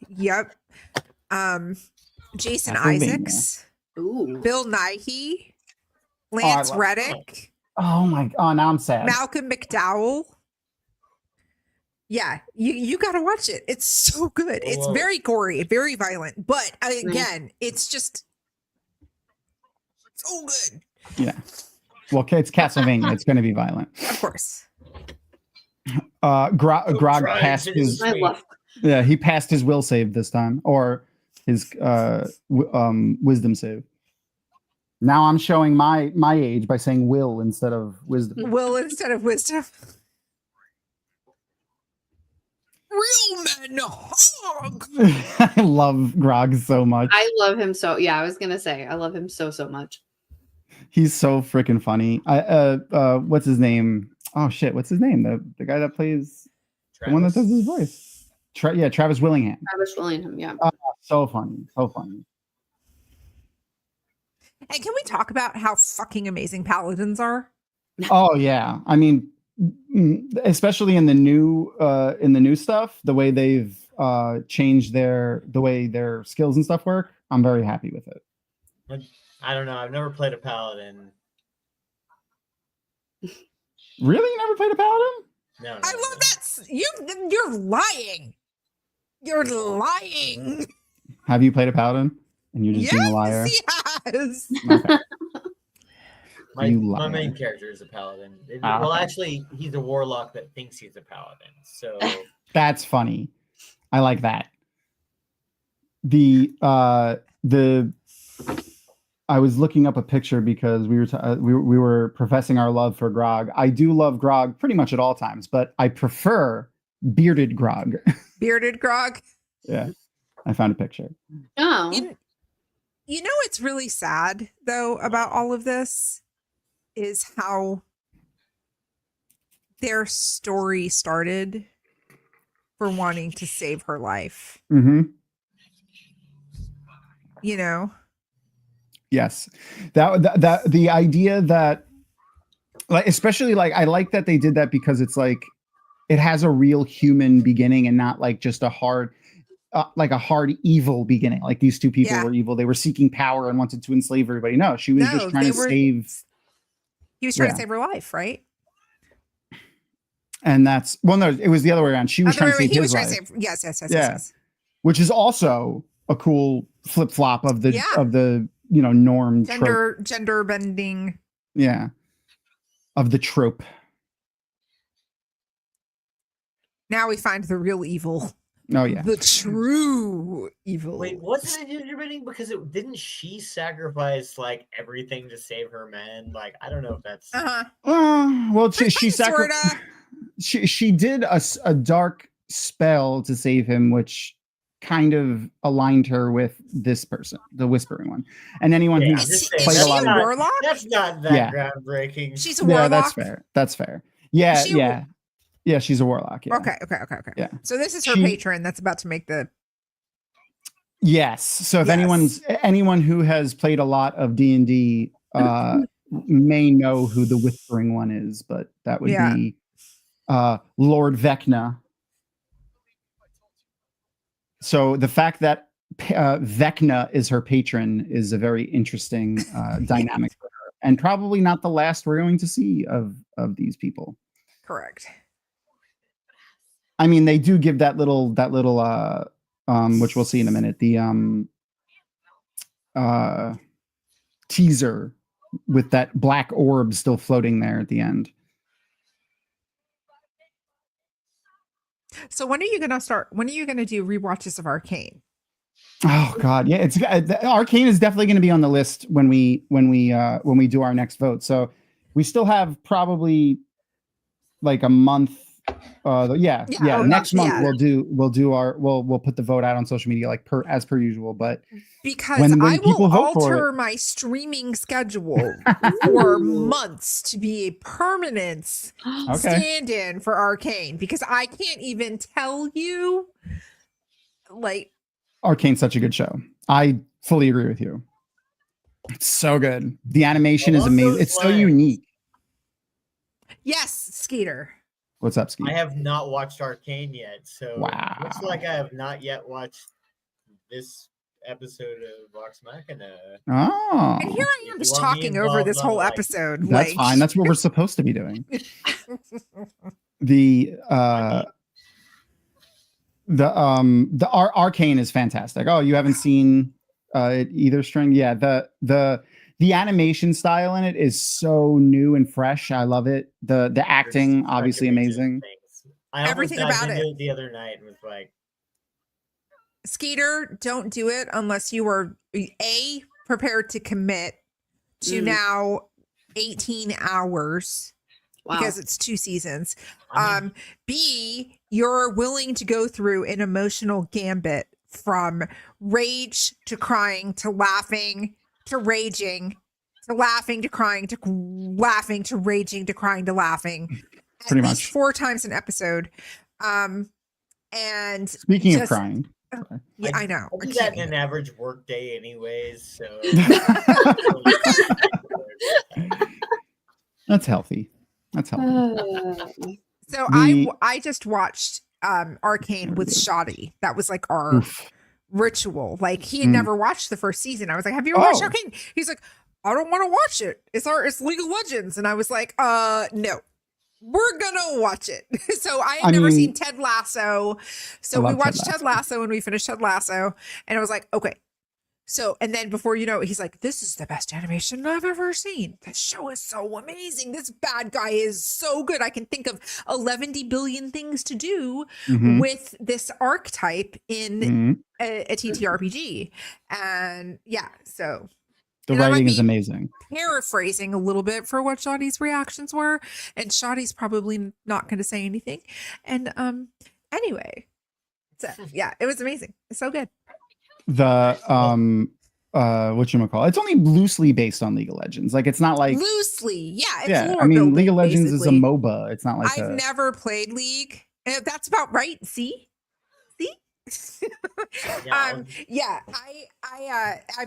Yep. Jason Isaacs. Ooh. Bill Nighy. Lance Reddick. Oh my god, now I'm sad. Malcolm McDowell. Yeah, you got to watch it. It's so good. It's very gory, very violent, but again, it's just so good. Yeah. Well, it's Castlevania. It's going to be violent. Of course. Grog passed his... Yeah, he passed his will save this time, or his wisdom save. Now I'm showing my age by saying will instead of wisdom. Will instead of wisdom. Real men hog. I love Grog so much. I love him so. Yeah, I was gonna say I love him so much. He's so freaking funny. What's his name? Oh shit, what's his name? The guy that plays Travis? The one that does his voice. Travis Willingham. Travis Willingham, yeah. So funny, so funny. And can we talk about how fucking amazing paladins are? Oh yeah, I mean, especially in the new stuff, the way they've changed the way their skills and stuff work. I'm very happy with it. I don't know. I've never played a paladin. Really? You never played a paladin? No. I love that. You're lying. You're lying. Have you played a paladin? And you're just being a liar? Yes. Okay. My main character is a paladin. Well, actually, he's a warlock that thinks he's a paladin. So that's funny. I like that. I was looking up a picture because we were professing our love for Grog. I do love Grog pretty much at all times, but I prefer bearded Grog. Bearded Grog? Yeah. I found a picture. Oh. You know what's really sad, though, about all of this is how their story started for wanting to save her life. Mm-hmm. You know? Yes. That the idea that, like, especially, like, I like that they did that because it's like it has a real human beginning and not like just a hard evil beginning. Like these two people were evil. They were seeking power and wanted to enslave everybody. No, she was just trying to save. He was trying to save her life, right? And that's, well, no, it was the other way around. She was trying to save his life. Yes. Which is also a cool flip flop of the norm gender bending. Yeah. Of the trope. Now we find the real evil. Oh yeah, the true evil. Wait, wasn't it gender bending? Because didn't she sacrifice like everything to save her men? Like, I don't know if that's. Well, she sacrificed. She did a dark spell to save him, which kind of aligned her with this person, the Whispering One, and anyone who's played a lot of warlock. That's not that groundbreaking. She's a warlock. Yeah, that's fair. Yeah. Yeah, she's a warlock. Yeah. Okay. Yeah. So this is her patron that's about to make the. Yes. So if anyone who has played a lot of D&D may know who the Whispering One is, but that would be Lord Vecna. So the fact that Vecna is her patron is a very interesting dynamic for her, and probably not the last we're going to see of these people. Correct. I mean, they do give that little which we'll see in a minute, the teaser with that black orb still floating there at the end. So when are you going to do rewatches of Arcane? Oh God. Yeah. Arcane is definitely going to be on the list when we do our next vote. So we still have probably like a month. Next month we'll put the vote out on social media as per usual, but because I will alter my streaming schedule for months to be a permanent stand-in for Arcane, because I can't even tell you, like, Arcane's such a good show. I fully agree with you. It's so good. The animation is amazing. It's so unique. Yes, Skeeter. What's up, Skeeter? I have not watched Arcane yet, so wow. Looks like I have not yet watched this episode of Vox Machina. Oh. And here I am just talking over this whole episode. That's fine. That's what we're supposed to be doing. The Arcane is fantastic. Oh, you haven't seen it either, String? Yeah, the animation style in it is so new and fresh. I love it. The acting, obviously amazing. Everything about it. The other night was like, Skeeter, don't do it unless you are prepared to commit to now 18 hours. Wow. Because it's 2 seasons. B, you're willing to go through an emotional gambit from rage to crying to laughing to raging to laughing to crying to laughing to raging to crying to laughing. Pretty at least much 4 times an episode. And speaking of crying. Yeah, I know. I do that in an average work day anyways, so That's healthy. So I just watched Arcane with Shoddy. That was like our ritual. Like he had never watched the first season. I was like, "Have you ever watched Arcane?" He's like, "I don't want to watch it. It's League of Legends." And I was like, no. We're gonna watch it. So I had never seen Ted Lasso. So we watched Ted Lasso and we finished Ted Lasso. And I was like, okay. So, and then before you know it, he's like, this is the best animation I've ever seen. This show is so amazing. This bad guy is so good. I can think of 11 billion things to do with this archetype in a TTRPG. And yeah, so the writing is amazing. Paraphrasing a little bit for what Shoddy's reactions were, and Shoddy's probably not going to say anything. And anyway, so yeah, it was amazing. It's so good. The whatchamacallit, it's only loosely based on League of Legends. Like it's not like loosely, yeah. It's yeah, I mean, League of Legends basically is a MOBA. It's not like I've never played League. That's about right. See. I've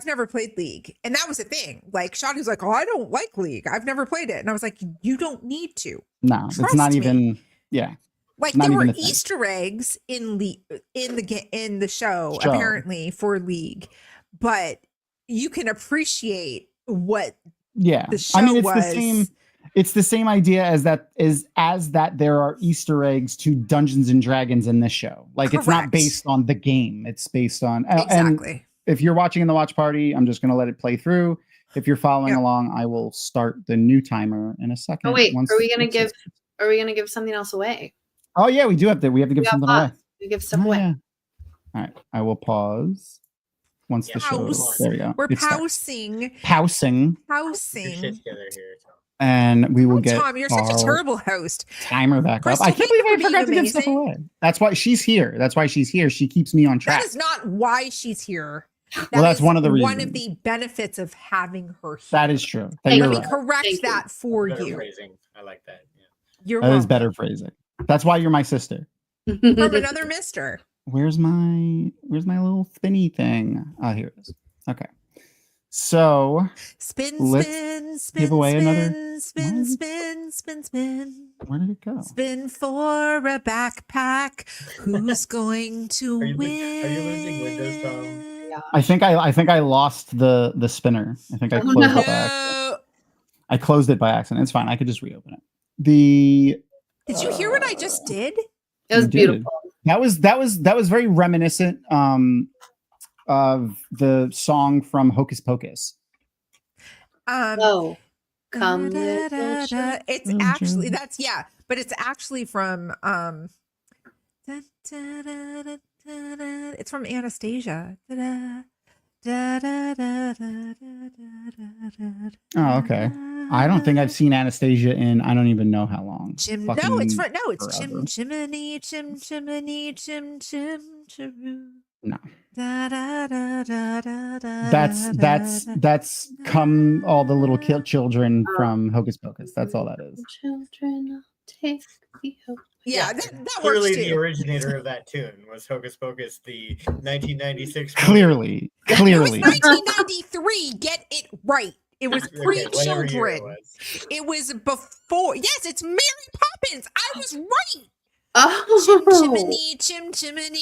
never played League, and that was a thing. Like Shoddy's like, oh, I don't like League. I've never played it, and I was like, you don't need to. No, it's not even. Yeah, like there were Easter eggs in the show apparently for League, but you can appreciate what. Yeah, the show it's the same. It's the same idea as that there are Easter eggs to Dungeons and Dragons in this show. Like Correct. It's not based on the game. It's based on exactly. And if you're watching in the watch party, I'm just going to let it play through. If you're following along, I will start the new timer in a second. Oh wait, are we going to give something else away? Oh yeah, we do have to. We have to give something away. We give stuff away. Yeah. All right, I will pause. Once the show, there we go. We're pausing. And we will get Tom, you're such a terrible host. Timer back Crystal, up. I can't believe I forgot to give stuff away. That's why she's here. She keeps me on track. That is not why she's here. That's one of the reasons. One of the benefits of having her here. That is true. Let me correct that for you. Phrasing. I like that. Yeah. That is better phrasing. That's why you're my sister. From another mister. Where's my little spinny thing? Oh, here it is. Okay. So spin. Give away another. Spin. Where did it go? Spin for a backpack. Who's going to win? Are you losing Windows, Tom? Yeah. I think I lost the spinner. I think I closed it by accident. I closed it by accident. It's fine. I could just reopen it. Did you hear what I just did? It was beautiful. That was very reminiscent of the song from Hocus Pocus. Come. It's actually but it's actually from it's from Anastasia. Oh, okay. I don't think I've seen Anastasia in I don't even know how long. It's Chimney, Chim Chiroo. No. That's come all the little children from Hocus Pocus. That's all that is. Children take the hope. Yeah, that clearly works too. The originator of that tune was Hocus Pocus, the 1996. Clearly. It was 1993. Get it right. It was pre-children. It was before. Yes, it's Mary Poppins. I was right. Oh. Chim chiroo.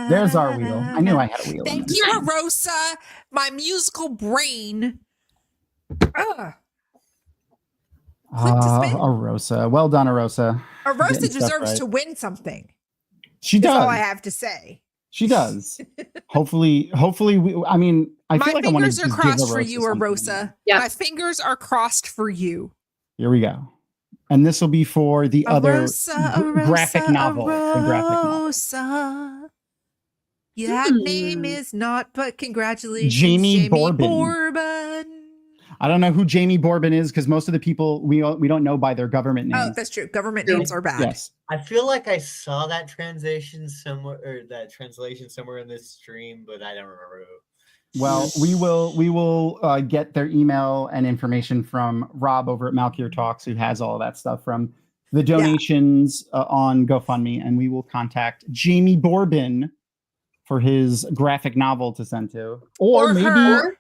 There's our wheel. I knew I had a wheel. Thank you, Arosa. My musical brain. Arosa. Well done, Arosa. Arosa deserves to win something. She does. That's all I have to say. She does. Hopefully I feel like I want to fingers are crossed for you, Arosa. Yeah. My fingers are crossed for you. Here we go. And this will be for the other graphic novel. The graphic novel. That name is not, but congratulations, Jamie Bourbon. I don't know who Jamie Bourbon is because most of the people we don't know by their government names. Oh, that's true. Government names are bad. Yes. I feel like I saw that translation somewhere in this stream, but I don't remember who. Well, we will get their email and information from Rob over at Malkier Talks, who has all of that stuff from the donations on GoFundMe, and we will contact Jamie Borbin for his graphic novel to send to, or maybe her,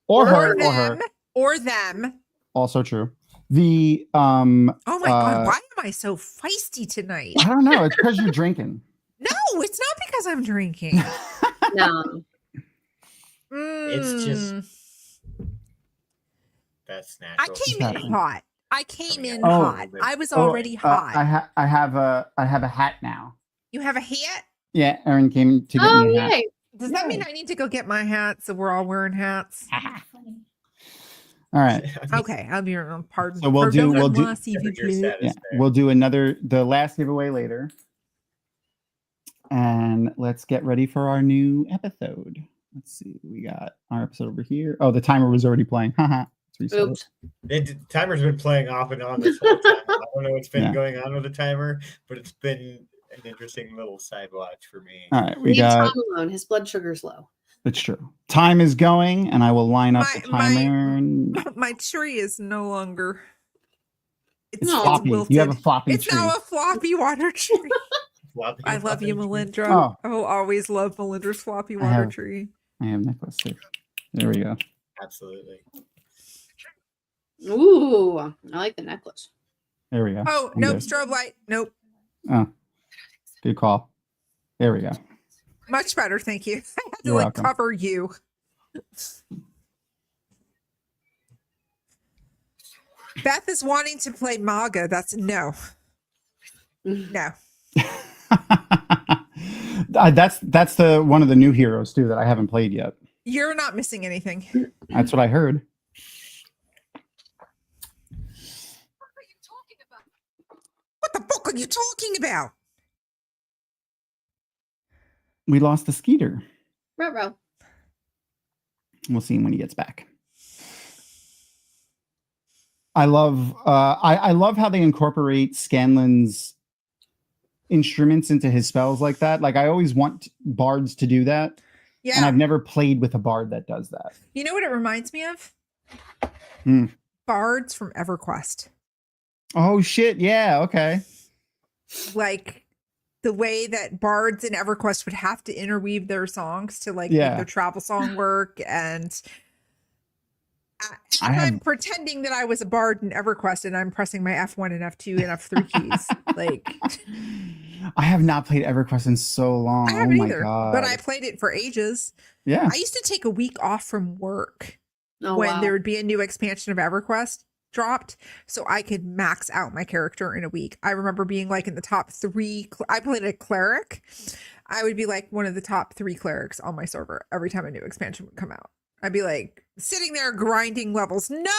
or them. Also true. The oh my god, why am I so feisty tonight? I don't know. It's because you're drinking. No, it's not because I'm drinking. No. It's just that's natural. I came in hot. I was already hot. I have a hat now. You have a hat? Yeah, Erin came to get me a hat. Does that mean I need to go get my hat so we're all wearing hats? All right. Okay, I'll be pardon. So we'll do the last giveaway later. And let's get ready for our new episode. Let's see. We got our episode over here. Oh, the timer was already playing. Oops. The timer's been playing off and on this whole time. I don't know what's been going on with the timer, but it's been an interesting little side watch for me. All right, Leave Tom alone. His blood sugar's low. It's true. Time is going, and I will line up the timer. My tree is no longer. It's floppy. You have a floppy tree. It's now a floppy water tree. I love you, Melindra. I will always love Melindra's floppy water tree. I have necklace too. There we go. Absolutely. Ooh, I like the necklace. There we go. Oh, nope, strobe light. Nope. Oh, good call. There we go. Much better, thank you. I had to cover you. Beth is wanting to play Maga. That's no. That's the one of the new heroes too that I haven't played yet. You're not missing anything. That's what I heard. What the fuck are you talking about? We lost the Skeeter. Ruh-roh. We'll see him when he gets back. I love how they incorporate Scanlan's instruments into his spells like that. Like I always want bards to do that. Yeah. And I've never played with a bard that does that. You know what it reminds me of? Bards from EverQuest. Oh shit, yeah, okay. Like the way that bards in EverQuest would have to interweave their songs to make their travel song work, and I'm pretending that I was a bard in EverQuest and I'm pressing my F1 and F2 and F3 keys. Like I have not played EverQuest in so long. I haven't either, but I played it for ages. Yeah. I used to take a week off from work when there would be a new expansion of EverQuest dropped so I could max out my character in a week. I remember being like in the top 3. I played a cleric. I would be like one of the top 3 clerics on my server every time a new expansion would come out. I'd be like sitting there grinding levels. No,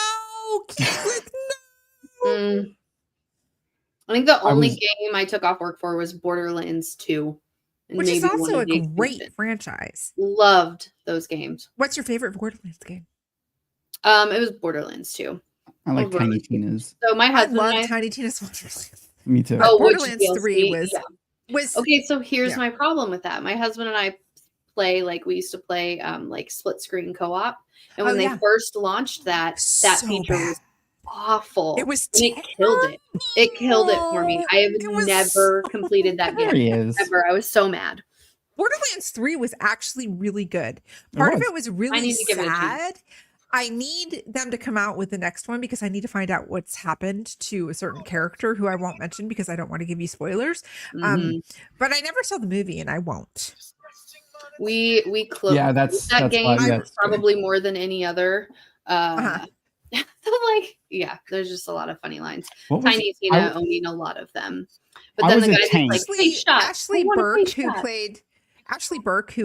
Keith, no. I think the only game I took off work for was Borderlands 2. Which is also a great franchise. Loved those games. What's your favorite Borderlands game? It was Borderlands 2. I like Tiny Tina's. So my husband I love Tiny Tina's Wonderlands. Me too. Oh, Borderlands 3 was okay. So here's my problem with that. My husband and I play we used to play split screen co-op, and when they first launched that feature was awful. It was it killed it. It killed it for me. I have never completed that game ever. I was so mad. Borderlands 3 was actually really good. Part of it was really sad. I need them to come out with the next one because I need to find out what's happened to a certain character who I won't mention because I don't want to give you spoilers. But I never saw the movie and I won't. We closed that game probably more than any other. There's just a lot of funny lines. Tiny Tina owning a lot of them. But then the guy that's like, Ashley Burke, who played Ashley Burke,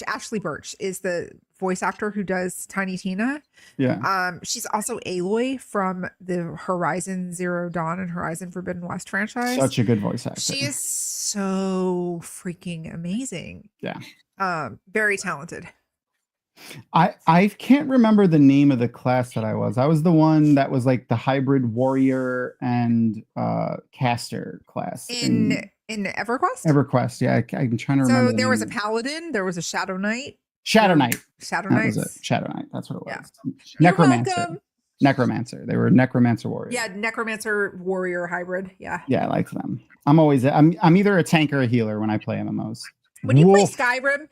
Ashley Birch is the voice actor who does Tiny Tina. Yeah. She's also Aloy from the Horizon Zero Dawn and Horizon Forbidden West franchise. Such a good voice actor. She is so freaking amazing. Yeah. Very talented. I can't remember the name of the class that I was. I was the one that was like the hybrid warrior and caster class in EverQuest. EverQuest, yeah. I'm trying to remember. So there was a paladin, there was a shadow knight, Shadow Knight. Shadow That Knights. was it. Shadow Knight. That's what it was. Yeah. Necromancer. You're welcome. Necromancer. They were Necromancer warrior. Yeah, Necromancer warrior hybrid. Yeah. Yeah, I liked them. I'm either a tank or a healer when I play MMOs. When you play Skyrim,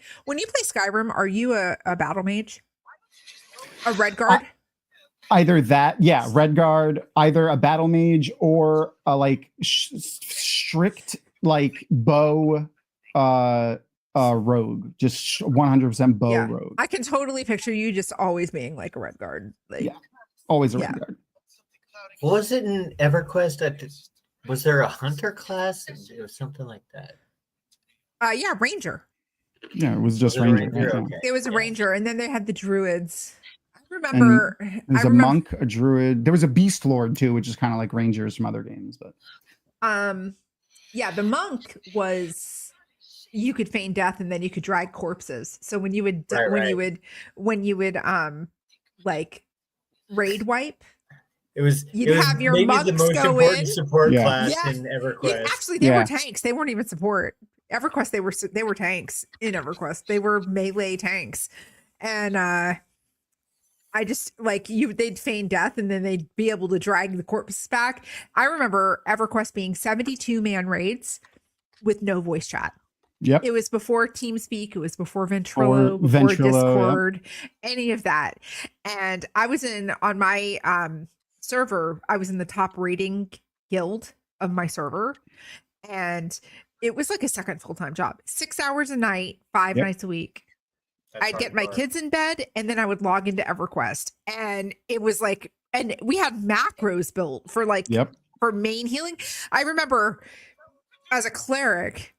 are you a battle mage? A red guard? Either that, yeah, red guard, either a battle mage or a like strict like bow rogue, just 100% bow rogue. I can totally picture you just always being like a red guard. Like, yeah, always a red guard. Was it in EverQuest? Was there a hunter class? It was something like that. Yeah, ranger. Yeah, it was just ranger. Okay. It was a ranger, and then they had the druids. I remember. There's a monk, a druid. There was a beast lord too, which is kind of like rangers from other games, but. Yeah, the monk was. You could feign death, and then you could drag corpses. So when you would like raid wipe. You'd have your monks the most go in. Support class in EverQuest. Yeah, actually, they were tanks. They weren't even support. EverQuest, they were tanks in EverQuest. They were melee tanks, and I just they'd feign death, and then they'd be able to drag the corpses back. I remember EverQuest being 72-man raids with no voice chat. Yep. It was before TeamSpeak. It was before Ventrilo, before Discord, any of that. And I was on my server, I was in the top rating guild of my server, and it was like a second full-time job. 6 hours a night, 5 nights a week. I'd get my kids in bed, and then I would log into EverQuest, and it was like, and we had macros built for for main healing. I remember as a cleric,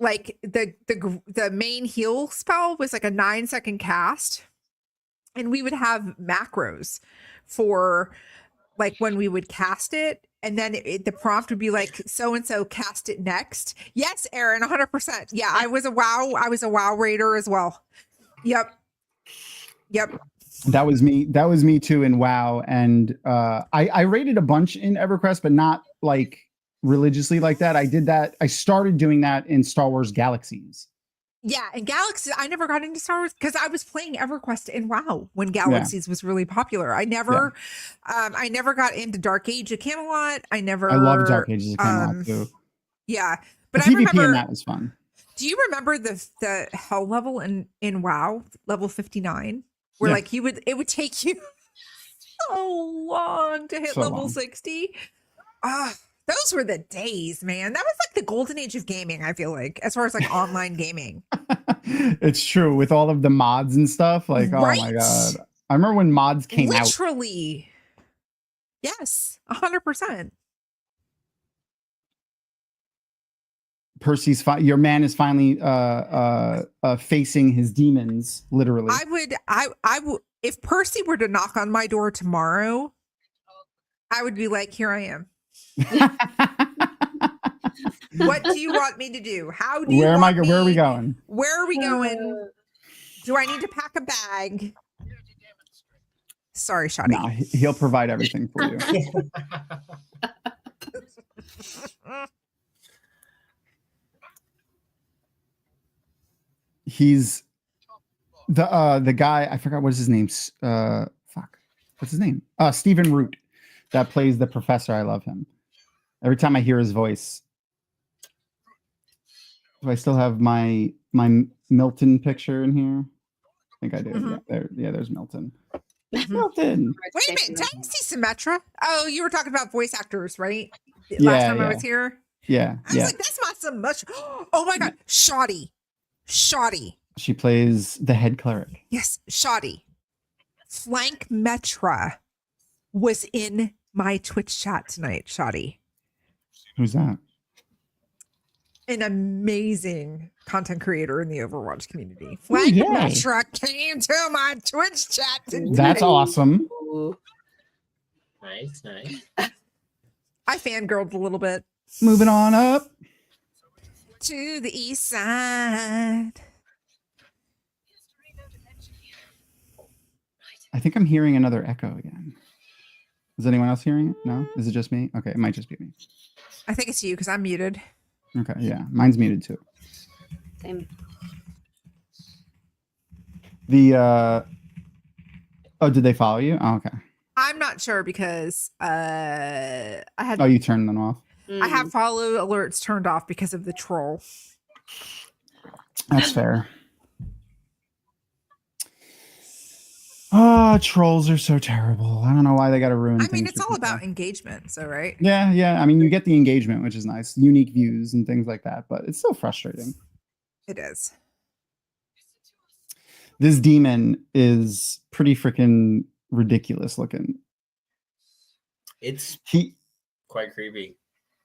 like the main heal spell was like a 9-second cast, and we would have macros for like when we would cast it, and then the prompt would be like, so and so cast it next. Yes, Aaron, 100%. Yeah, I was a WoW raider as well. Yep. That was me too in WoW, and I raided a bunch in EverQuest, but not like religiously like that. I started doing that in Star Wars Galaxies. Yeah, and Galaxies, I never got into Star Wars because I was playing EverQuest in WoW when Galaxies was really popular. I never got into Dark Age of Camelot. I love Dark Age of Camelot too. Yeah, but the PvP in that was fun. Do you remember the hell level in WoW, level 59, where it would take you so long to hit level 60? Those were the days, man. That was like the golden age of gaming, I feel like, as far as like online gaming. It's true, with all of the mods and stuff. Like, oh my God. I remember when mods came out. Literally. Yes, 100%. Your man is finally facing his demons, literally. I would if Percy were to knock on my door tomorrow, I would be like, here I am. What do you want me to do? How do you Where are we going? Where are we going? Do I need to pack a bag? Sorry, Shoddy. No, he'll provide everything for you. He's the guy, I forgot what's his name. What's his name? Stephen Root, that plays the professor. I love him. Every time I hear his voice. Do I still have my Milton picture in here? I think I do. Mm-hmm. There's Milton. Milton. Wait a minute, did I see Symmetra? Oh, you were talking about voice actors, right? Last time I was here. Yeah. I was like, that's not so much. Oh my God, Shoddy. She plays the head cleric. Yes, Shoddy. Flank Metra was in my Twitch chat tonight, Shoddy. Who's that? An amazing content creator in the Overwatch community. Flank Metra came to my Twitch chat today. That's awesome. Nice. I fangirled a little bit. Moving on up to the east side. I think I'm hearing another echo again. Is anyone else hearing it? No? Is it just me? Okay, it might just be me. I think it's you because I'm muted. Okay, yeah. Mine's muted too. Same. The oh, did they follow you? Oh, okay. I'm not sure because I had. Oh, you turned them off. I have follow alerts turned off because of the troll. That's fair. Oh, trolls are so terrible. I don't know why they got to ruin. I mean, it's all about engagement, so right? Yeah. I mean, you get the engagement, which is nice, unique views and things like that, but it's still frustrating. It is. This demon is pretty freaking ridiculous looking. It's quite creepy.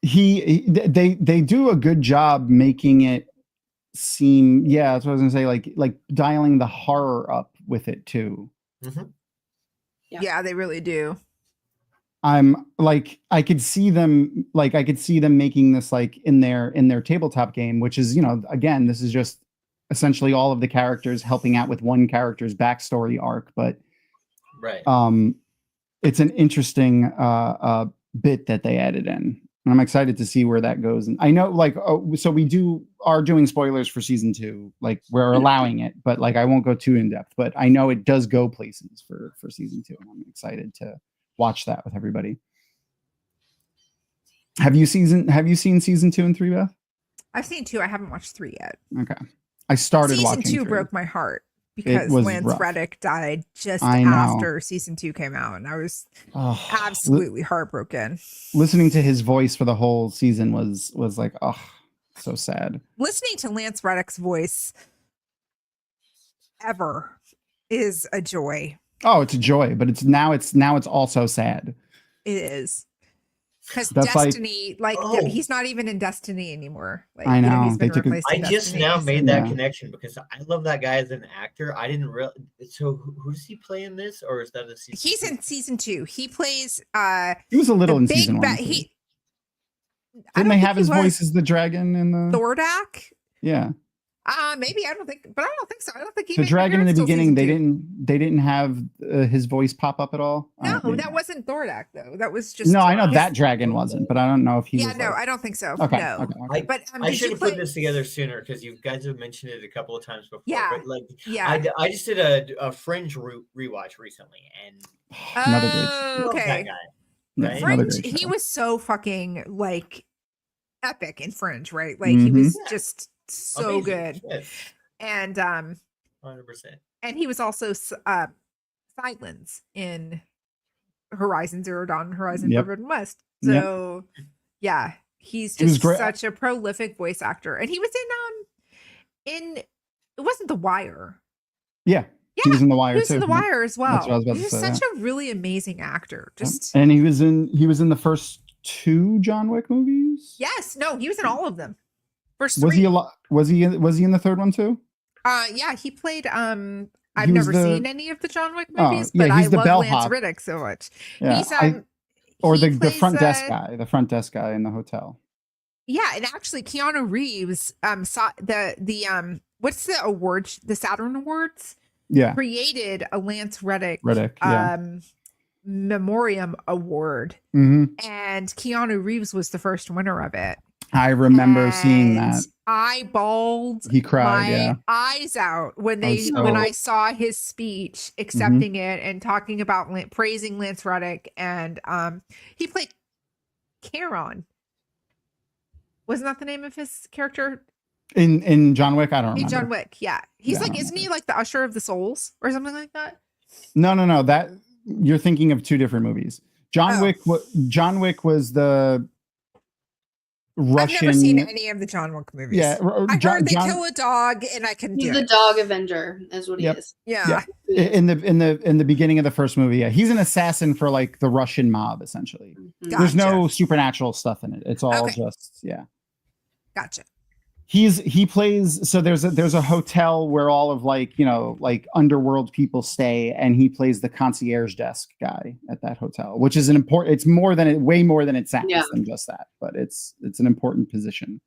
They do a good job making it seem, that's what I was gonna say, like dialing the horror up with it too. Mm-hmm. Yeah, they really do. I'm like, I could see them making this like in their tabletop game, which is, again, this is just essentially all of the characters helping out with one character's backstory arc, but right. It's an interesting bit that they added in. And I'm excited to see where that goes. And I know, so we are doing spoilers for season 2. Like, we're allowing it, but like, I won't go too in depth. But I know it does go places for season 2, and I'm excited to watch that with everybody. Have you seen season 2 and 3, Beth? I've seen 2. I haven't watched 3 yet. Okay, I started watching season 2. 3. Broke my heart because Lance Reddick died just after season 2 came out, and I was absolutely heartbroken. Listening to his voice for the whole season was like, so sad. Listening to Lance Reddick's voice ever is a joy. Oh, it's a joy, but it's now it's also sad. It is. Because Destiny, he's not even in Destiny anymore. Like, I know. He's been replaced I just now made that connection because I love that guy as an actor. I didn't realize. So who does he play in this, or is that a season? He's in season 2. He plays. He was a little in season 1. Didn't they have his voice as the dragon in the Thordak? Yeah. Maybe I don't think so. I don't think he the dragon in the beginning. They didn't have his voice pop up at all. No, that wasn't Thordak though. That was just I know that dragon wasn't, but I don't know if he. Yeah, I don't think so. Okay, no. Okay. But I should have put this together sooner because you guys have mentioned it a couple of times before. Yeah, but I just did a Fringe rewatch recently, and another great okay. That guy, right? Fringe, he was so fucking like epic in Fringe, right? Like he was just so amazing. Good. Yes. And 100%. And he was also Silence in Horizon Zero Dawn, Horizon Forbidden West. So he's just such a prolific voice actor. And he was in it wasn't The Wire. Yeah. He was in The Wire too. He was in The Wire as well. That's what I was about He's to say, such a really amazing actor. And he was in the first 2 John Wick movies? Yes. No, he was in all of them. Was he in the third one too? Yeah, he played I've never seen any of the John Wick movies, but I love Lance Reddick so much. Yeah, he's the front desk guy, in the hotel. Yeah, and actually Keanu Reeves saw the what's the awards, the Saturn Awards? Yeah. Created a Lance Reddick Memoriam Award. Mm-hmm. And Keanu Reeves was the first winner of it. I remember seeing that. I bawled he cried, my eyes out when I saw his speech accepting it and talking about praising Lance Reddick. And he played Charon. Wasn't that the name of his character? In John Wick? I don't remember. In John Wick, yeah. He's isn't he like the Usher of the Souls or something like that? No. That you're thinking of 2 different movies. John Wick was the Russian. I've never seen any of the John Wick movies. Yeah, I heard they kill a dog, and I can. He's the dog avenger, is what he is. Yeah. In the beginning of the first movie, he's an assassin for like the Russian mob, essentially. Gotcha. There's no supernatural stuff in it. It's all just Gotcha. He plays, so there's a hotel where all of like underworld people stay, and he plays the concierge desk guy at that hotel, which is it's way more than it sounds than just that, but it's an important position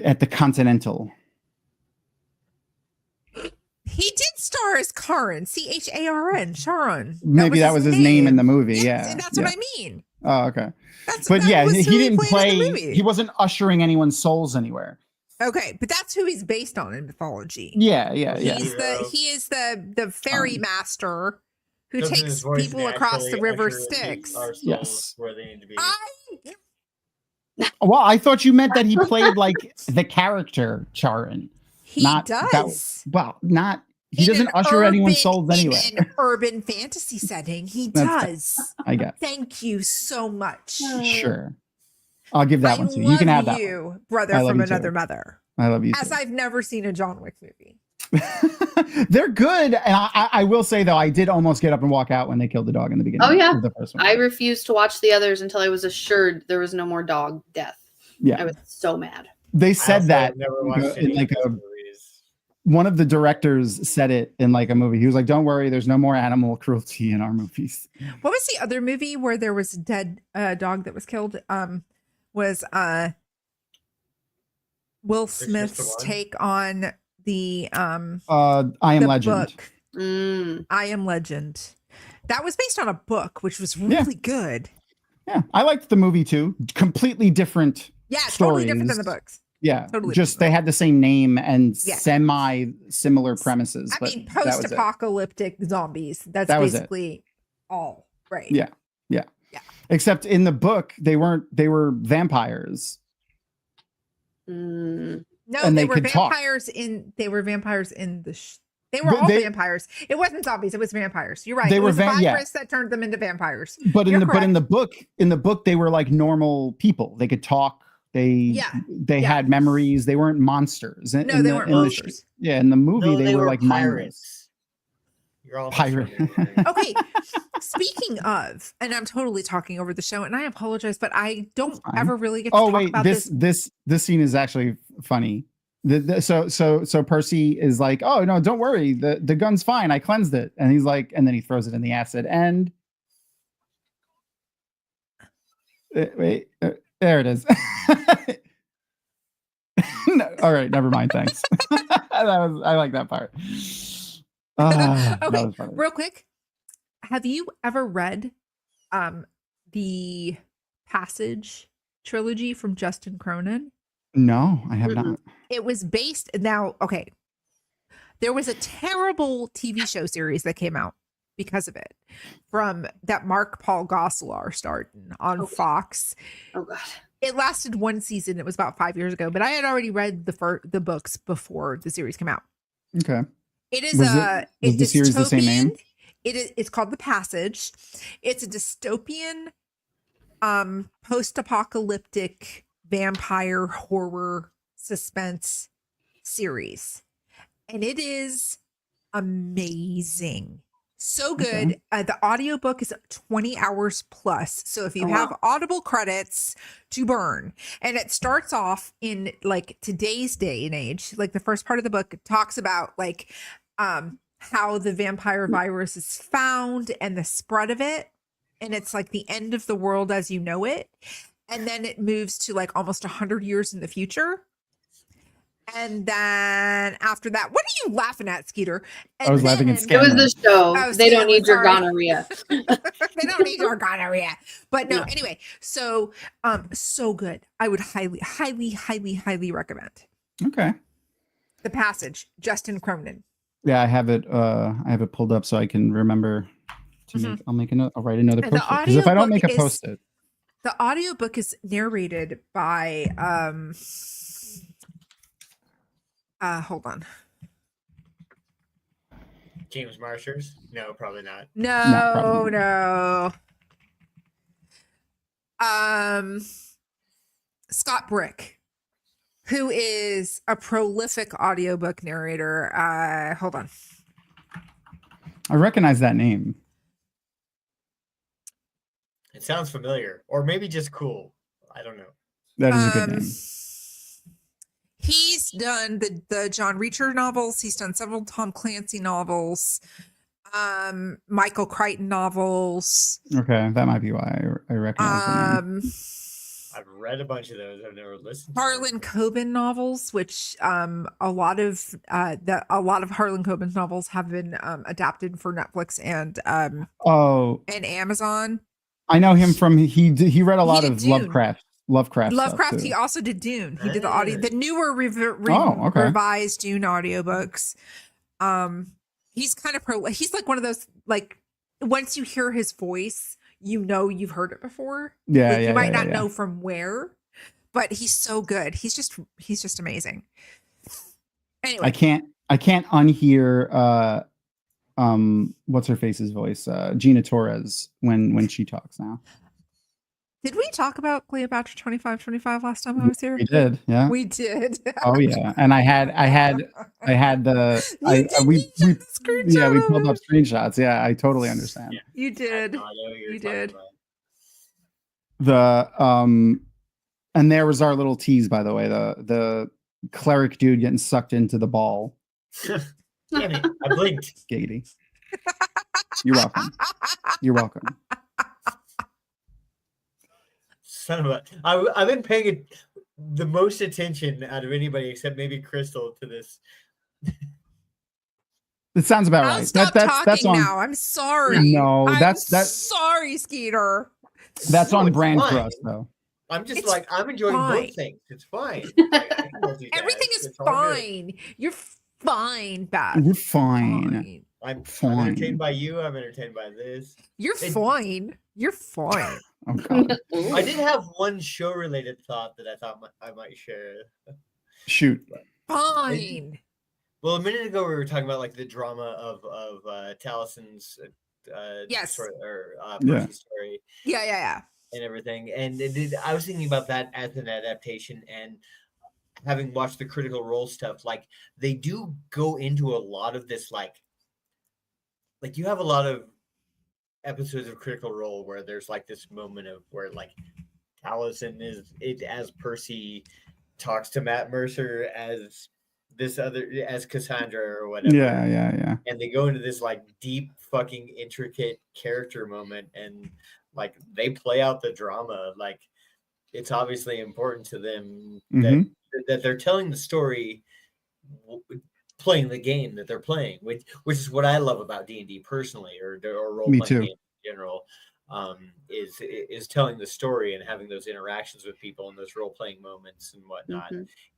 at the Continental. He did star as Charon, Charn. Sharon. Maybe that was his name in the movie. Yes, and that's what I mean. Oh, okay. He didn't play. He wasn't ushering anyone's souls anywhere. Okay, but that's who he's based on in mythology. Yeah. He is the fairy master who takes people across the river Styx. Yes. Where they need to be. Well, I thought you meant that he played like the character Charon. He does. He doesn't usher anyone's souls anywhere. In an urban fantasy setting, he does. I guess. Thank you so much. Sure. I'll give that one to you. You can have that one. Brother from another mother. I love you As I've never seen a John Wick movie. They're good. And I will say, though, I did almost get up and walk out when they killed the dog in the beginning. Oh, yeah. Of the first one. I refused to watch the others until I was assured there was no more dog death. Yeah. I was so mad. They said that in like one of the directors said it in like a movie. He was like, "Don't worry, there's no more animal cruelty in our movies." What was the other movie where there was a dead dog that was killed? Was Will Smith's take on the I Am Legend. Book. I Am Legend. That was based on a book, which was really good. Yeah, I liked the movie too. Completely different. Yeah, stories. Totally different than the books. Yeah, totally just they had the same name and semi-similar premises. I mean, post-apocalyptic zombies. That's basically all, right? Yeah. Except in the book, they weren't. They were vampires. No, they were vampires in. They were vampires in the. They were all vampires. It wasn't zombies. It was vampires. You're right. They it were was virus that turned them into vampires. But in the book, they were like normal people. They could talk. They had memories. They weren't monsters. They weren't monsters. In the movie, they were like pirates. You're all pirate. Okay. Speaking of, and I'm totally talking over the show, and I apologize, but I don't ever really get to talk about this. This scene is actually funny. So Percy is like, "Oh no, don't worry. The gun's fine. I cleansed it." And he's like, and then he throws it in the acid. And there it is. No, all right, never mind. Thanks. I like that part. Okay, real quick. Have you ever read the Passage trilogy from Justin Cronin? No, I have not. It was based okay. There was a terrible TV show series that came out because of it from that Mark Paul Gosselaar starred on Fox. Oh God. It lasted one season. It was about 5 years ago, but I had already read the books before the series came out. Okay. It is was the series the same name? It's called The Passage. It's a dystopian, post-apocalyptic vampire horror suspense series, and it is amazing. So good. Okay. The audiobook is 20 hours plus. So if you have Audible credits to burn, and it starts off in like today's day and age, like the first part of the book talks about like how the vampire virus is found and the spread of it. And it's like the end of the world as you know it. And then it moves to like almost 100 years in the future. And then after that, what are you laughing at, Skeeter? I was laughing at Skeeter. It was the show. They don't need your gonorrhea. They don't need your gonorrhea. But no, anyway, so so good. I would highly recommend. Okay. The Passage, Justin Cronin. Yeah, I have it pulled up so I can remember to make. I'll write another post-it. Because if I don't make a post-it. The audiobook is narrated by hold on. James Marshers? No, probably not. No. Scott Brick, who is a prolific audiobook narrator. Hold on. I recognize that name. It sounds familiar, or maybe just cool. I don't know. That is a good name. He's done the John Reacher novels. He's done several Tom Clancy novels, Michael Crichton novels. Okay, that might be why I recognize the name. I've read a bunch of those. I've never listened. Harlan Coben novels, which a lot of Harlan Coben's novels have been adapted for Netflix and Amazon. I know him from he read a lot of Lovecraft Lovecraft. Lovecraft. He also did Dune. He did the audio, the newer revised Dune audiobooks. He's kind of he's like one of those, like, once you hear his voice, you know you've heard it before. Yeah, you might not know from where, but he's so good. He's just amazing. Anyway, I can't unhear what's her face's voice, Gina Torres, when she talks now. Did we talk about Cleopatra 2525 last time I was here? We did, yeah. We did. Oh yeah, and I had the we pulled up screenshots. Yeah, I totally understand. Yeah. You did. You did. The and there was our little tease, by the way. The cleric dude getting sucked into the ball. Damn it, I blinked. Giggity. You're welcome. You're welcome. Son of a! I've been paying the most attention out of anybody except maybe Crystal to this. It sounds about right. That's on, now. I'm sorry. No, that's sorry, Skeeter. That's on brand for us, though. I'm just I'm enjoying both things. It's fine. Everything is fine. You're fine, Beth. You're fine. I'm entertained by you. I'm entertained by this. You're fine. You're fine. Oh, God. I did have one show-related thought that I thought I might share. Shoot. Fine. Well, a minute ago we were talking about like the drama of Talison's story, story. Yeah. And everything, and I was thinking about that as an adaptation, and having watched the Critical Role stuff, like they do go into a lot of this, like you have a lot of episodes of Critical Role where there's like this moment of where like Taliesin is as Percy talks to Matt Mercer as Cassandra or whatever. Yeah. And they go into this like deep fucking intricate character moment, and like they play out the drama. Like it's obviously important to them that they're telling the story, playing the game that they're playing, which is what I love about D&D personally, or role playing games in general, is telling the story and having those interactions with people and those role playing moments and whatnot.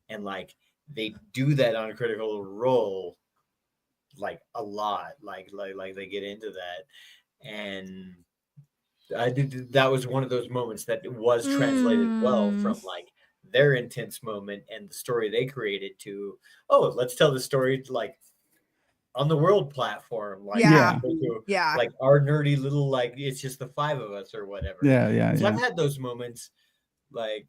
And like they do that on Critical Role like a lot, like they get into that, and that was one of those moments that was translated well from like their intense moment and the story they created to, let's tell the story like on the world platform, like like our nerdy little, like it's just the five of us or whatever. So I've had those moments, like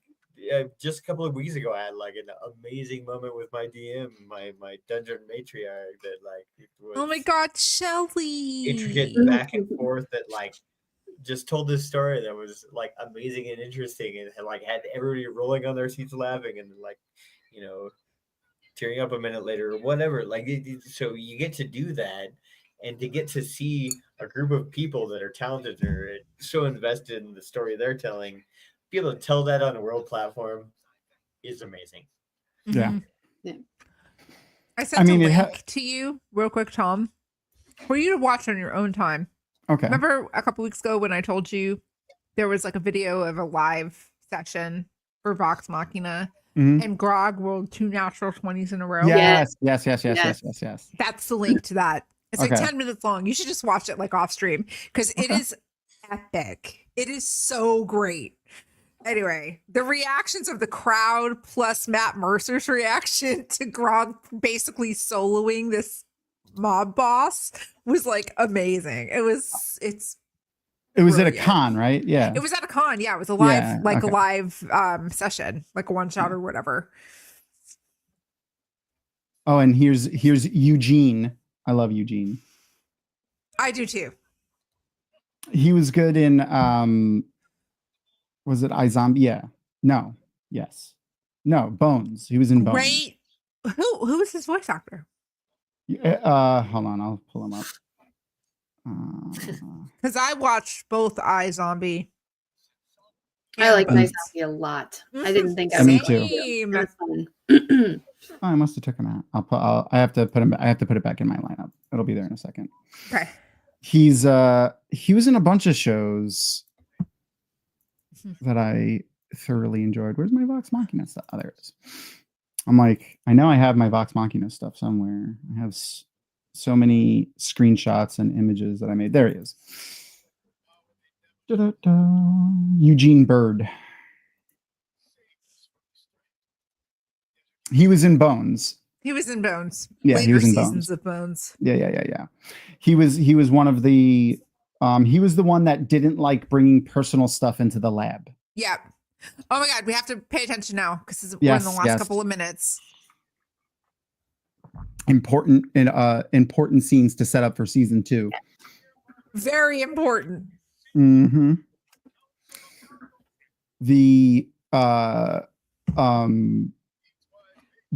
just a couple of weeks ago I had like an amazing moment with my DM, my dungeon matriarch, that like it was, oh my god, Shelly, intricate back and forth, that like just told this story that was like amazing and interesting, and like had everybody rolling on their seats laughing and like, you know, tearing up a minute later or whatever. Like so you get to do that, and to get to see a group of people that are talented or so invested in the story they're telling, be able to tell that on a world platform is amazing. Yeah. I sent a link to you real quick, Tom, for you to watch on your own time. Okay. Remember a couple weeks ago when I told you there was like a video of a live session for Vox Machina, and Grog rolled 2 natural 20s in a row? Yes. That's the link to that. It's like 10 minutes long. You should just watch it like off stream, because it is epic. It is so great. Anyway, the reactions of the crowd plus Matt Mercer's reaction to Grog basically soloing this mob boss was like amazing. It was at a con, right? Yeah. It was at a con. Yeah. It was a live, a live session, like a one shot or whatever. Oh, and here's Eugene. I love Eugene. I do too. He was good in was it iZombie? Yeah. No. Yes. No, Bones. He was in Bones. Great. Who was his voice actor? Hold on, I'll pull him up. Because I watched both iZombie. I like iZombie a lot. I didn't think I me too. I must have took him out. I have to put him. I have to put it back in my lineup. It'll be there in a second. Okay. He was in a bunch of shows that I thoroughly enjoyed. Where's my Vox Machina stuff? Oh, there it is. I'm like, I know I have my Vox Machina stuff somewhere. I have so many screenshots and images that I made. There he is. Da-da-da. Eugene Bird. He was in Bones. He was in Bones. Yeah, Later he was in seasons Bones. of Bones. Yeah. He was one of the he was the one that didn't like bringing personal stuff into the lab. Yeah. Oh my God, we have to pay attention now because we're in the last couple of minutes. Important scenes to set up for season 2. Very important. Mm-hmm. The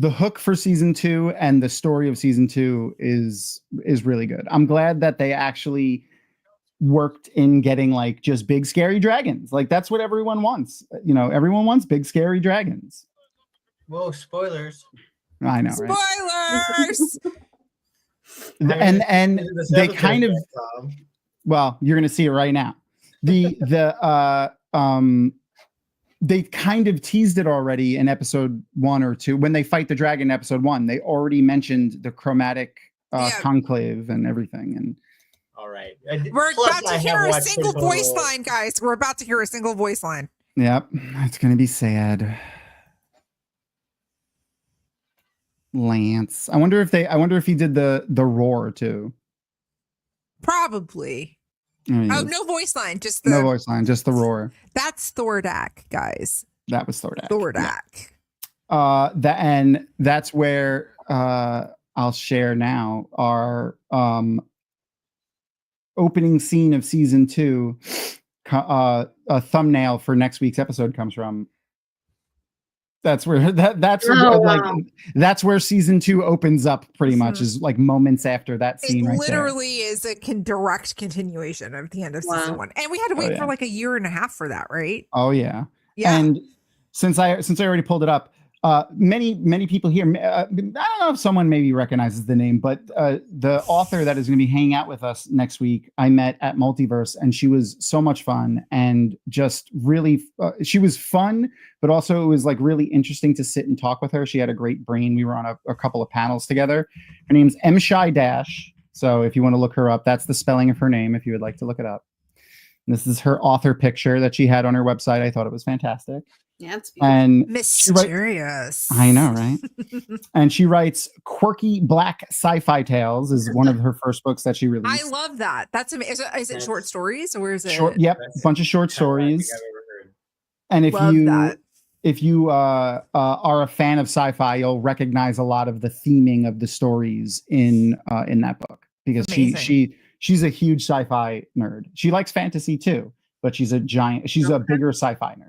hook for season 2 and the story of season 2 is really good. I'm glad that they actually worked in getting like just big scary dragons. Like that's what everyone wants. You know, everyone wants big scary dragons. Whoa, spoilers. I know, Spoilers. Right? and they kind of well, you're gonna see it right now. They kind of teased it already in episode 1 or 2 when they fight the dragon in episode 1. They already mentioned the chromatic conclave and everything. And all right, we're about to hear a single voice line, guys. We're about to hear a single voice line. Yep, it's gonna be sad. Lance. I wonder if he did the roar too. Probably. Oh, no voice line, just no voice line, just the roar. That's Thordak, guys. That was Thordak. Yeah. That's where I'll share now our opening scene of season 2. A thumbnail for next week's episode comes from. That's where that's where season 2 opens up pretty much, is like moments after that scene. It literally is a direct continuation of the end of season 1. And we had to wait for like a year and a half for that, right? Oh yeah. And since I already pulled it up, many people here, I don't know if someone maybe recognizes the name, but the author that is going to be hanging out with us next week, I met at Multiverse, and she was so much fun and just really, she was fun, but also it was like really interesting to sit and talk with her. She had a great brain. We were on a couple of panels together. Her name's Mshai Dash. So if you want to look her up, that's the spelling of her name, if you would like to look it up. And this is her author picture that she had on her website. I thought it was fantastic. Yeah, it's beautiful. And mysterious. I know, right? And she writes quirky black sci-fi tales is one of her first books that she released. I love that. That's amazing. Is it short stories or is it short? Yep, a bunch of short stories. And if you are a fan of sci-fi, you'll recognize a lot of the theming of the stories in that book, because she's a huge sci-fi nerd. She likes fantasy too, but she's a bigger sci-fi nerd.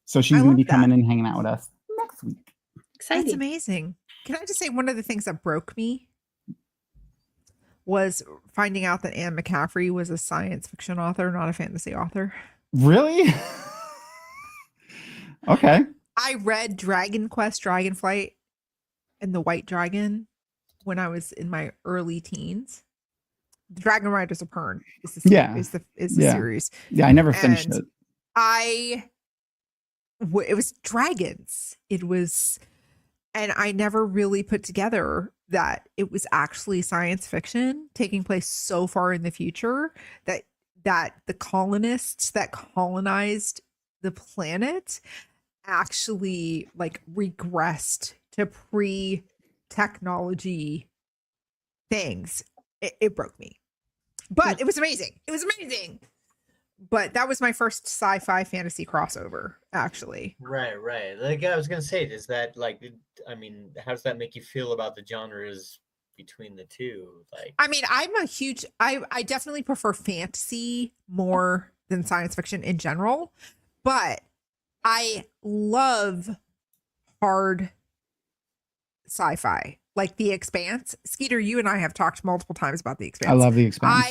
So she's going to be coming and hanging out with us next week. Exciting. That's amazing. Can I just say, one of the things that broke me was finding out that Anne McCaffrey was a science fiction author, not a fantasy author. Really? Okay. I read Dragon Quest, Dragonflight, and the White Dragon when I was in my early teens. Dragon Riders of Pern is the series. Yeah, I never finished it. It was dragons. And I never really put together that it was actually science fiction taking place so far in the future that the colonists that colonized the planet actually like regressed to pre-technology things. It broke me, but it was amazing. But that was my first sci-fi fantasy crossover, actually. Right. Like I was gonna say, is that like, I mean, how does that make you feel about the genres between the two? Like, I mean, I definitely prefer fantasy more than science fiction in general, but I love hard sci-fi, like The Expanse. Skeeter, you and I have talked multiple times about The Expanse. I love The Expanse.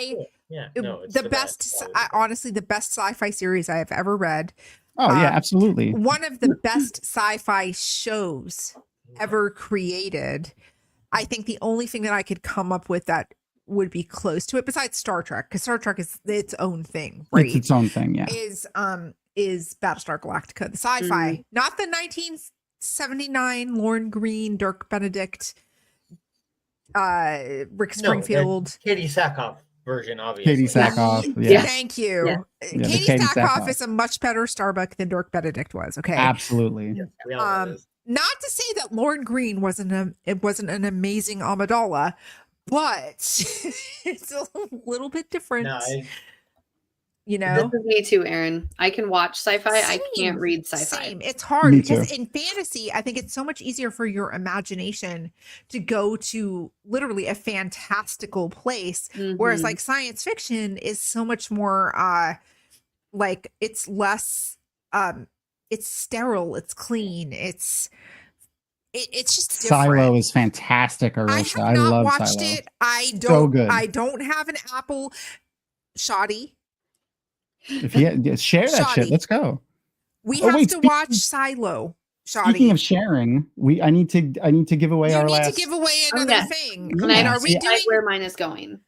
It's the best. Honestly, the best sci-fi series I have ever read. Oh yeah, absolutely. One of the best sci-fi shows ever created. I think the only thing that I could come up with that would be close to it besides Star Trek, because Star Trek is its own thing, right? It's its own thing, yeah. Is Battlestar Galactica, the sci-fi, not the 1979 Lorne Greene, Dirk Benedict, Rick Springfield, Katie Sackhoff version, obviously. Katie Sackhoff, yeah. Thank you. Yeah, Katie Sackhoff is a much better Starbuck than Dirk Benedict was. Okay, absolutely. Yeah, not to say that Lorne Greene wasn't an amazing Amidala, but it's a little bit different. No, This is me too, Aaron. I can watch sci-fi. I can't read sci-fi. Same. It's hard because in fantasy, I think it's so much easier for your imagination to go to literally a fantastical place, whereas like science fiction is so much more like it's less it's sterile, it's clean, it's just different. Silo is fantastic, Arisa. I love watched Silo. it. I don't. So good. I don't have an Apple. Shoddy. If you share that shit, let's go. We have to watch Silo. Shoddy. Speaking of sharing, I need to give away our last. You need to give away another thing. Yeah. And are we doing where mine is going?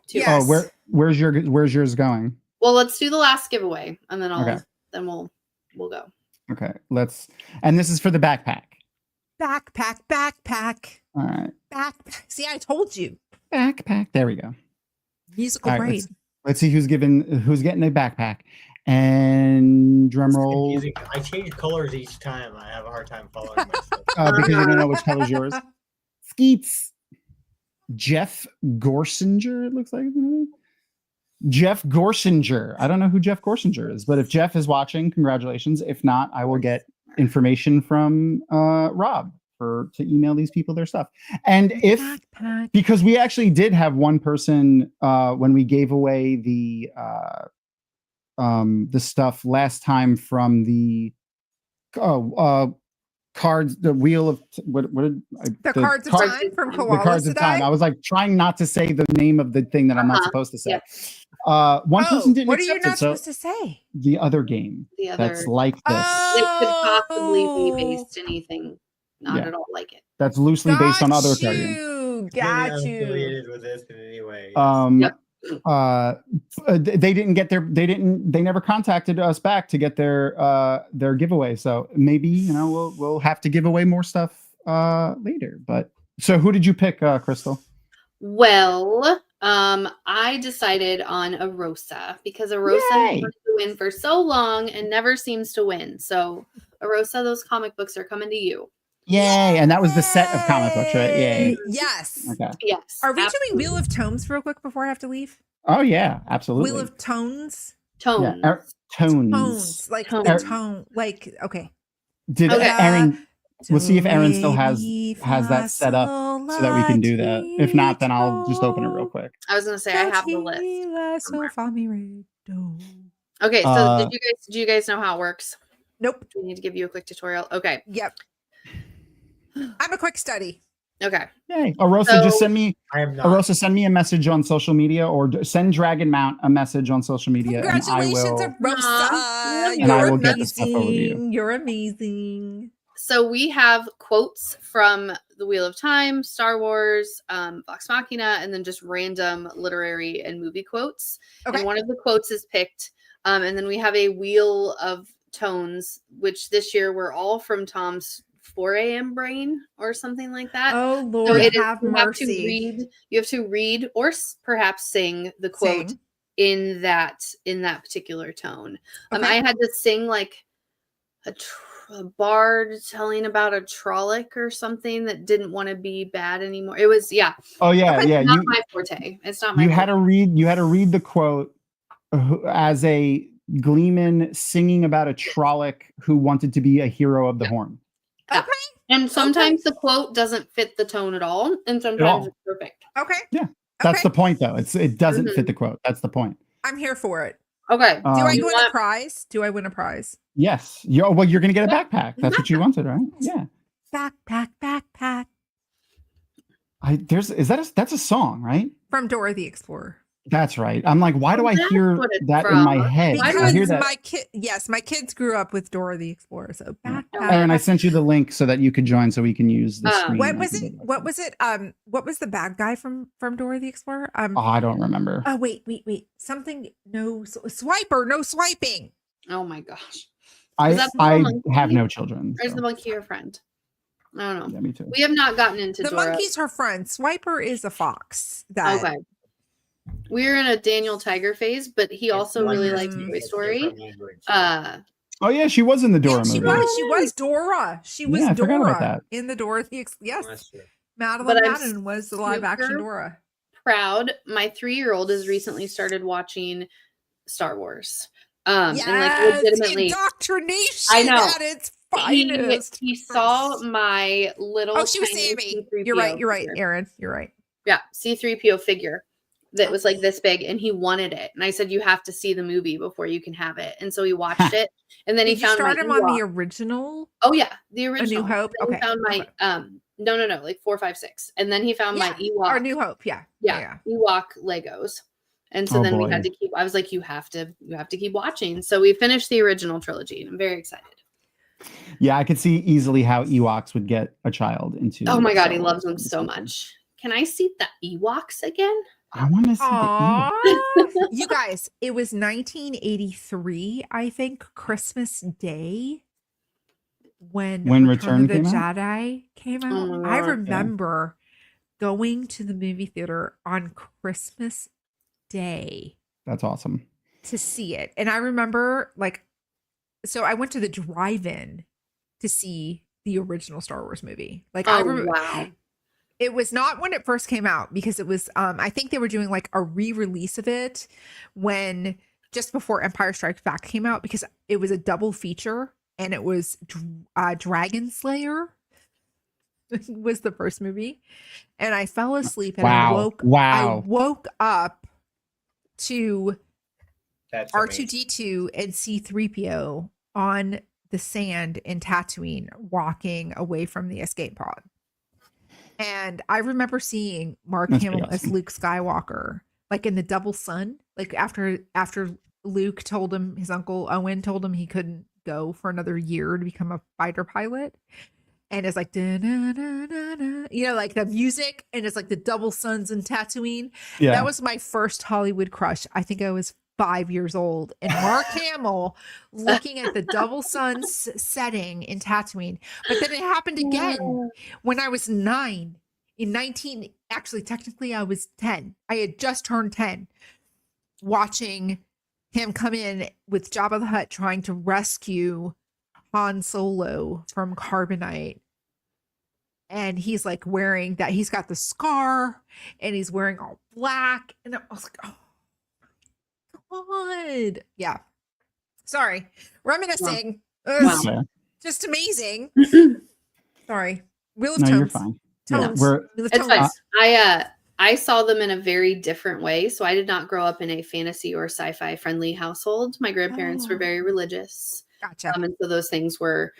Yes. Oh, where's yours going? Well, let's do the last giveaway, and then we'll go. Okay, and this is for the backpack. Backpack. All right. Backpack. See, I told you. Backpack. There we go. Musical brain. Let's see who's getting a backpack. And drum roll. I change colors each time. I have a hard time following myself. Because you don't know which color is yours. Skeets. Jeff Gorsinger, it looks like. Jeff Gorsinger. I don't know who Jeff Gorsinger is, but if Jeff is watching, congratulations. If not, I will get information from Rob to email these people their stuff. And because we actually did have one person when we gave away the stuff last time from the cards, the wheel of the cards of time from Koala the cards of time. I was like trying not to say the name of the thing that I'm not supposed to say. One person didn't what accept are you not it, supposed to say? The other game that's like this. It could possibly be based anything not at all like it. That's loosely based on other cards. Got you. Affiliated with this in any way. They never contacted us back to get their giveaway. So maybe we'll have to give away more stuff later. But so who did you pick, Crystal? Well, I decided on Arosa because Arosa has wanted to win for so long and never seems to win. So Arosa, those comic books are coming to you. Yay! And that was the set of comic books, right? Yay! Yes. Okay. Yes. Are we doing Wheel of Tones real quick before I have to leave? Oh yeah, absolutely. Wheel of Tones. Tones. Yeah, tones. Tones. Like the tone. Like okay. Did Aaron? We'll see if Aaron still has that set up so that we can do that. If not, then I'll just open it real quick. I was gonna say I have the list. Okay, so do you guys know how it works? Nope. Do we need to give you a quick tutorial? Okay. Yep. I'm a quick study. Okay. Yay. Arosa, just send me. Arosa, send me a message on social media, or send Dragonmount a message on social media. Congratulations, Arosa! And I will get the stuff over to you. You're amazing. So we have quotes from The Wheel of Time, Star Wars, Vox Machina, and then just random literary and movie quotes. Okay. And one of the quotes is picked. And then we have a Wheel of Tones, which this year were all from Tom's 4 a.m. brain or something like that. Oh Lord, have mercy. You have to read or perhaps sing the quote in that particular tone. Okay. I had to sing like a bard telling about a Trolloc or something that didn't want to be bad anymore. It was Oh yeah, it's not my forte. It's not my. You had to read the quote as a Gleeman singing about a Trolloc who wanted to be a hero of the Horn. Okay. And sometimes the quote doesn't fit the tone at all, and sometimes it's perfect. Okay. Yeah. That's the point, though. It doesn't fit the quote. That's the point. I'm here for it. Okay. Do I win a prize? Do I win a prize? Yes. You're going to get a backpack. That's what you wanted, right? Yeah. Backpack. That's a song, right? From Dora the Explorer. That's right. I'm like, why do I hear that in my head? Because I hear that. my kids grew up with Dora the Explorer. So back. Aaron, I sent you the link so that you could join, so we can use the screen. What was it? What was it? What was the bad guy from Dora the Explorer? I don't remember. Oh, wait. Something. No swiper. No swiping. Oh my gosh. I have no children. Or is the monkey your friend? I don't know. Yeah, me too. We have not gotten into the Dora. monkey's her friend. Swiper is a fox. Okay. We're in a Daniel Tiger phase, but he also really likes Toy Story. Oh yeah, she was in the Dora movie. She was Dora. She was Dora. I forgot about that. In the Dora. Yes. Madeline Madden was the live action Dora. Proud. My 3-year-old has recently started watching Star Wars. Yes, and like legitimately indoctrination. I know. At its finest. He saw my little. Oh, she was Sammy. You're right, Aaron. You're right. Yeah, C-3PO figure that was like this big, and he wanted it. And I said, "You have to see the movie before you can have it." And so he watched it, and then Did he found. You start him on the original. Oh yeah, the original. A New Hope. Okay. He found my no, like 4, 5, 6, and then he found my Ewok. Or New Hope. Yeah. Ewok Legos. And so then we had to keep. I was like, you have to keep watching. So we finished the original trilogy, and I'm very excited. Yeah, I could see easily how Ewoks would get a child into. Oh my god, he loves them so much. Can I see the Ewoks again? I want to see the Ewoks. You guys, it was 1983, I think, Christmas Day when Return of the Jedi came out. Oh, I remember going to the movie theater on Christmas Day. That's awesome. To see it. And I remember so I went to the drive-in to see the original Star Wars movie. I remember, wow. It was not when it first came out because it was I think they were doing like a re-release of it when just before Empire Strikes Back came out, because it was a double feature, and it was Dragon Slayer was the first movie, and I fell asleep and I woke up to R2D2 and C-3PO on the sand in Tatooine walking away from the escape pod. And I remember seeing Mark Hamill as Luke Skywalker, like in the double sun, like after Luke told him, his uncle Owen told him he couldn't go for another year to become a fighter pilot. And it's like, like the music, and it's like the double suns in Tatooine. Yeah. That was my first Hollywood crush. I think I was 5 years old, and Mark Hamill looking at the double suns setting in Tatooine. But then it happened again when I was 9 actually, technically I was 10. I had just turned 10, watching him come in with Jabba the Hutt trying to rescue Han Solo from Carbonite. And he's like wearing that, he's got the scar and he's wearing all black. And I was like, oh God. Yeah. Sorry. Reminiscing. Wow. Just amazing. Sorry. Wheel of No, Tones. you're fine. Tones. Yeah, it's fine. I saw them in a very different way. So I did not grow up in a fantasy or sci-fi friendly household. My grandparents were very religious. Gotcha. And so those things were,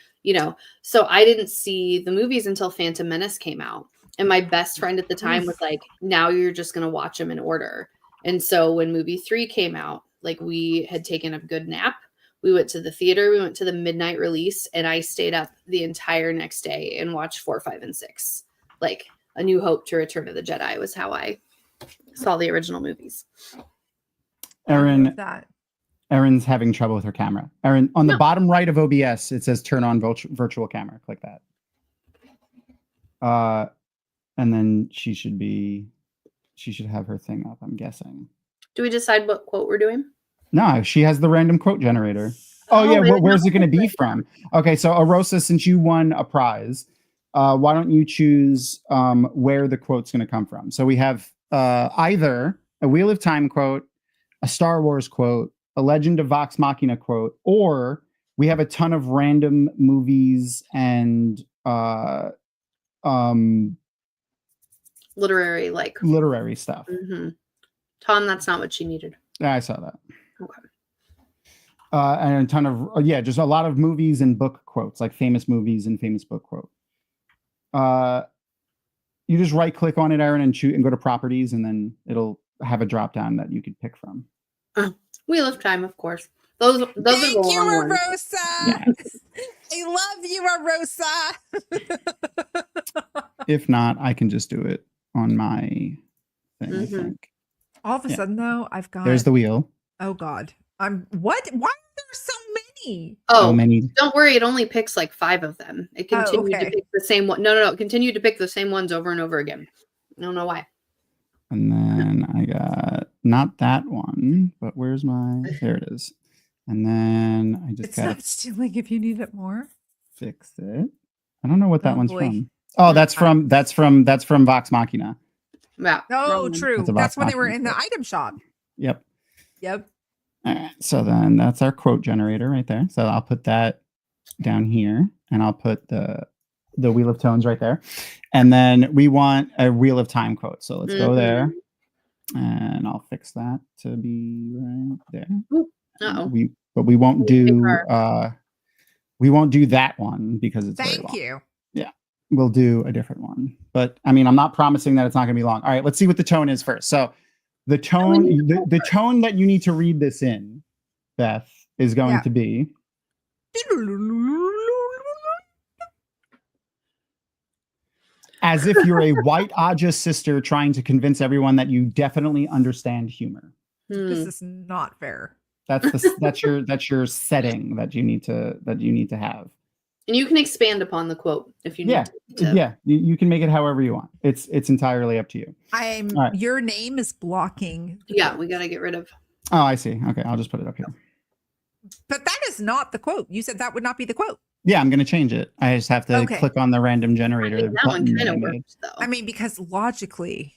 so I didn't see the movies until Phantom Menace came out. And my best friend at the time was like, now you're just going to watch them in order. And so when movie 3 came out, like we had taken a good nap. We went to the theater, we went to the midnight release, and I stayed up the entire next day and watched 4, 5, and 6. Like A New Hope to Return of the Jedi was how I saw the original movies. Erin's having trouble with her camera. Erin, on the bottom right of OBS, it says turn on virtual camera. Click that. And then she should have her thing up, I'm guessing. Do we decide what quote we're doing? No, she has the random quote generator. Oh yeah, where's it going to be from? Okay, so Arosa, since you won a prize, why don't you choose where the quote's going to come from? So we have either a Wheel of Time quote, a Star Wars quote, a Legend of Vox Machina quote, or we have a ton of random movies and literary stuff. Mm-hmm. Tom, that's not what she needed. Yeah, I saw that. Okay. And a ton of just a lot of movies and book quotes, like famous movies and famous book quote. You just right click on it, Aaron, and shoot and go to properties, and then it'll have a drop down that you could pick from. Wheel of Time, of course. Those are the Thank you, long ones. Arosa. Yes. I love you, Arosa. If not, I can just do it on my thing, I think. All of a sudden, though, I've got... There's the wheel. Oh, God. What? Why are there so many? So many. Don't worry. It only picks like 5 of them. It continued to pick the same one. No. It continued to pick the same ones over and over again. I don't know why. And then I got not that one, but where's my... There it is. And then I just got... It's not stealing if you need it more. Fix it. I don't know what that one's from. Oh, that's from Vox Machina. Yeah. Oh, true. That's when they were in the item shop. Yep. All right. So then that's our quote generator right there. So I'll put that down here, and I'll put the Wheel of Tones right there. And then we want a Wheel of Time quote. So let's go there, and I'll fix that to be right there. But we won't do that one because it's very long. Thank you. Yeah, we'll do a different one. But I mean, I'm not promising that it's not going to be long. All right, let's see what the tone is first. So the tone, the tone that you need to read this in, Beth, is going to be. As if you're a white Aja sister trying to convince everyone that you definitely understand humor. This is not fair. That's your setting that you need to have. And you can expand upon the quote if you need to. Yeah, you can make it however you want. It's entirely up to you. Your name is blocking. Yeah, we got to get rid of. Oh, I see. Okay, I'll just put it up here. But that is not the quote. You said that would not be the quote. Yeah, I'm going to change it. I just have to click on the random generator. That one kind of works, though. I mean, because logically,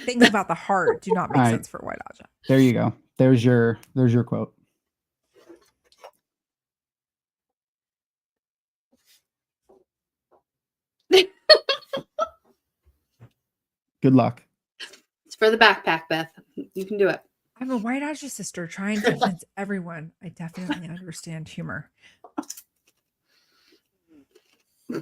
things about the heart do not make sense for White Aja. There you go. There's your quote. Good luck. It's for the backpack, Beth. You can do it. I'm a White Aja sister trying to convince everyone I definitely understand humor. I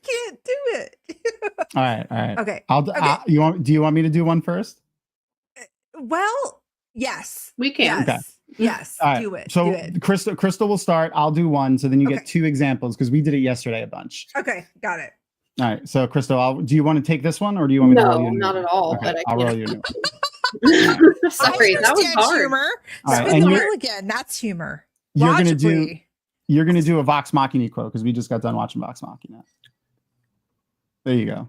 can't do it. All right. Okay. Do you want me to do one first? Well, yes. We can. Okay. Yes. Right. Do it. So do it. Crystal will start. I'll do one. So then you get 2 examples because we did it yesterday a bunch. Okay. Got it. All right. So Crystal, do you want to take this one or do you want me to roll you? No, not at all. Okay, but I'll roll you. Sorry, that was hard. Humor. All right, and roll again. That's humor. You're gonna do a Vox Machina quote because we just got done watching Vox Machina. There you go.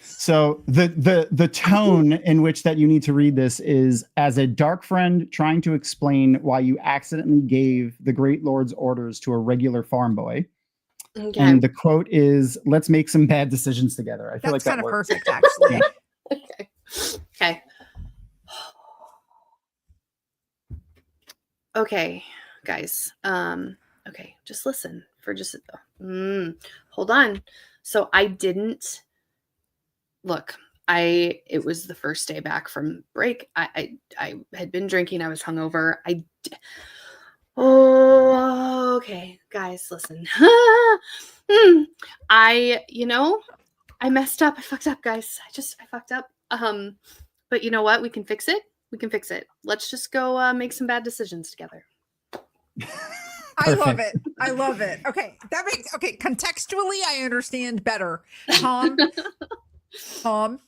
So the tone in which that you need to read this is as a dark friend trying to explain why you accidentally gave the Great Lord's orders to a regular farm boy. Okay. And the quote is, "Let's make some bad decisions together." I feel like that's kind of perfect, actually. Okay. Okay, guys. Okay, just listen for just hold on. So I didn't look. It was the first day back from break. I had been drinking. I was hungover. Oh, okay, guys, listen. I messed up. I fucked up, guys. I fucked up. But you know what? We can fix it. Let's just go make some bad decisions together. I love it. Okay. Contextually, I understand better. Tom.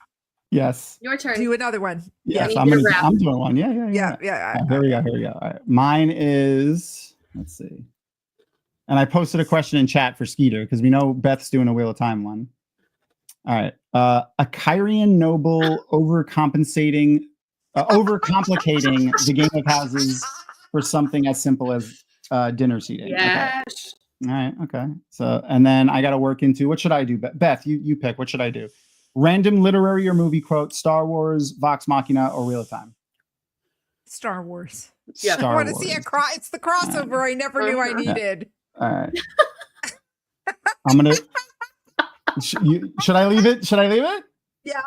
Yes. Your turn. Do another one. Yes, I'm doing one. Yeah. Here we go. All right. Mine is, let's see. And I posted a question in chat for Skeeter because we know Beth's doing a Wheel of Time one. All right. A Kyrian noble overcomplicating the game of houses for something as simple as dinner seating. Yes. Okay. All right. Okay. So, and then I got to work into, what should I do? Beth, you pick. What should I do? Random literary or movie quote, Star Wars, Vox Machina, or Wheel of Time? Star Wars. Yeah. I want to see it's the crossover I never knew I needed. All right. I'm going to... Should I leave it? Yeah.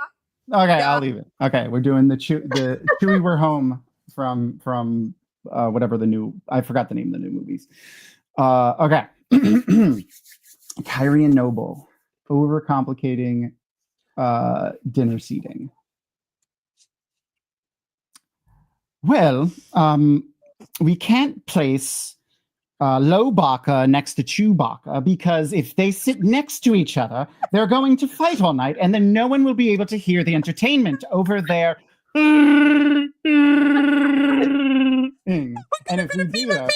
Okay, yeah. I'll leave it. Okay, we're doing the Chewie We're Home from whatever I forgot the name of the new movies. Okay. Kyrie and Noble, overcomplicating dinner seating. Well, we can't place Lowbaka next to Chewbacca because if they sit next to each other, they're going to fight all night, and then no one will be able to hear the entertainment over their and if we do that,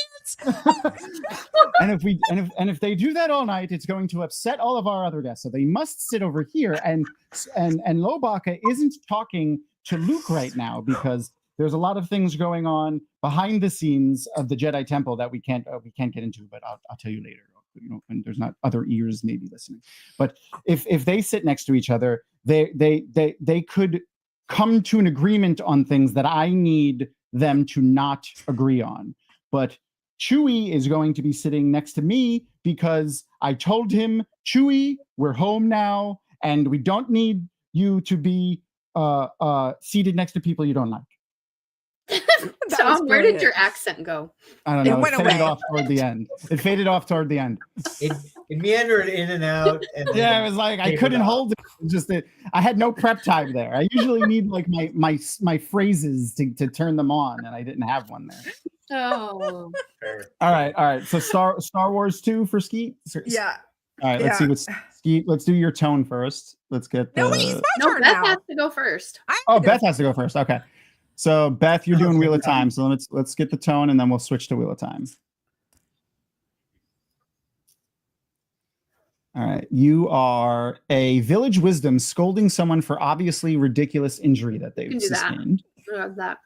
and if they do that all night, it's going to upset all of our other guests. So they must sit over here. And Lowbaka isn't talking to Luke right now because there's a lot of things going on behind the scenes of the Jedi Temple that we can't get into. But I'll tell you later. You know, and there's not other ears maybe listening. But if they sit next to each other, they could come to an agreement on things that I need them to not agree on. But Chewie is going to be sitting next to me because I told him, Chewie, we're home now, and we don't need you to be seated next to people you don't like. Tom, where did your accent go? I don't know. It faded off toward the end. It faded off toward the end. It meandered in and out. And yeah, it was like I couldn't hold it. Just that I had no prep time there. I usually need like my phrases to turn them on, and I didn't have one there. Oh. Fair. All right. So Star Wars 2 for Skeet. Yeah. All right. Let's see what Skeet. Let's do your tone first. Let's get the. No, wait, it's my turn Beth now. has to go first. Beth has to go first. Okay. So Beth, you're doing Wheel of Time. So let's get the tone, and then we'll switch to Wheel of Time. All right. You are a village wisdom scolding someone for obviously ridiculous injury that they've sustained. I love that.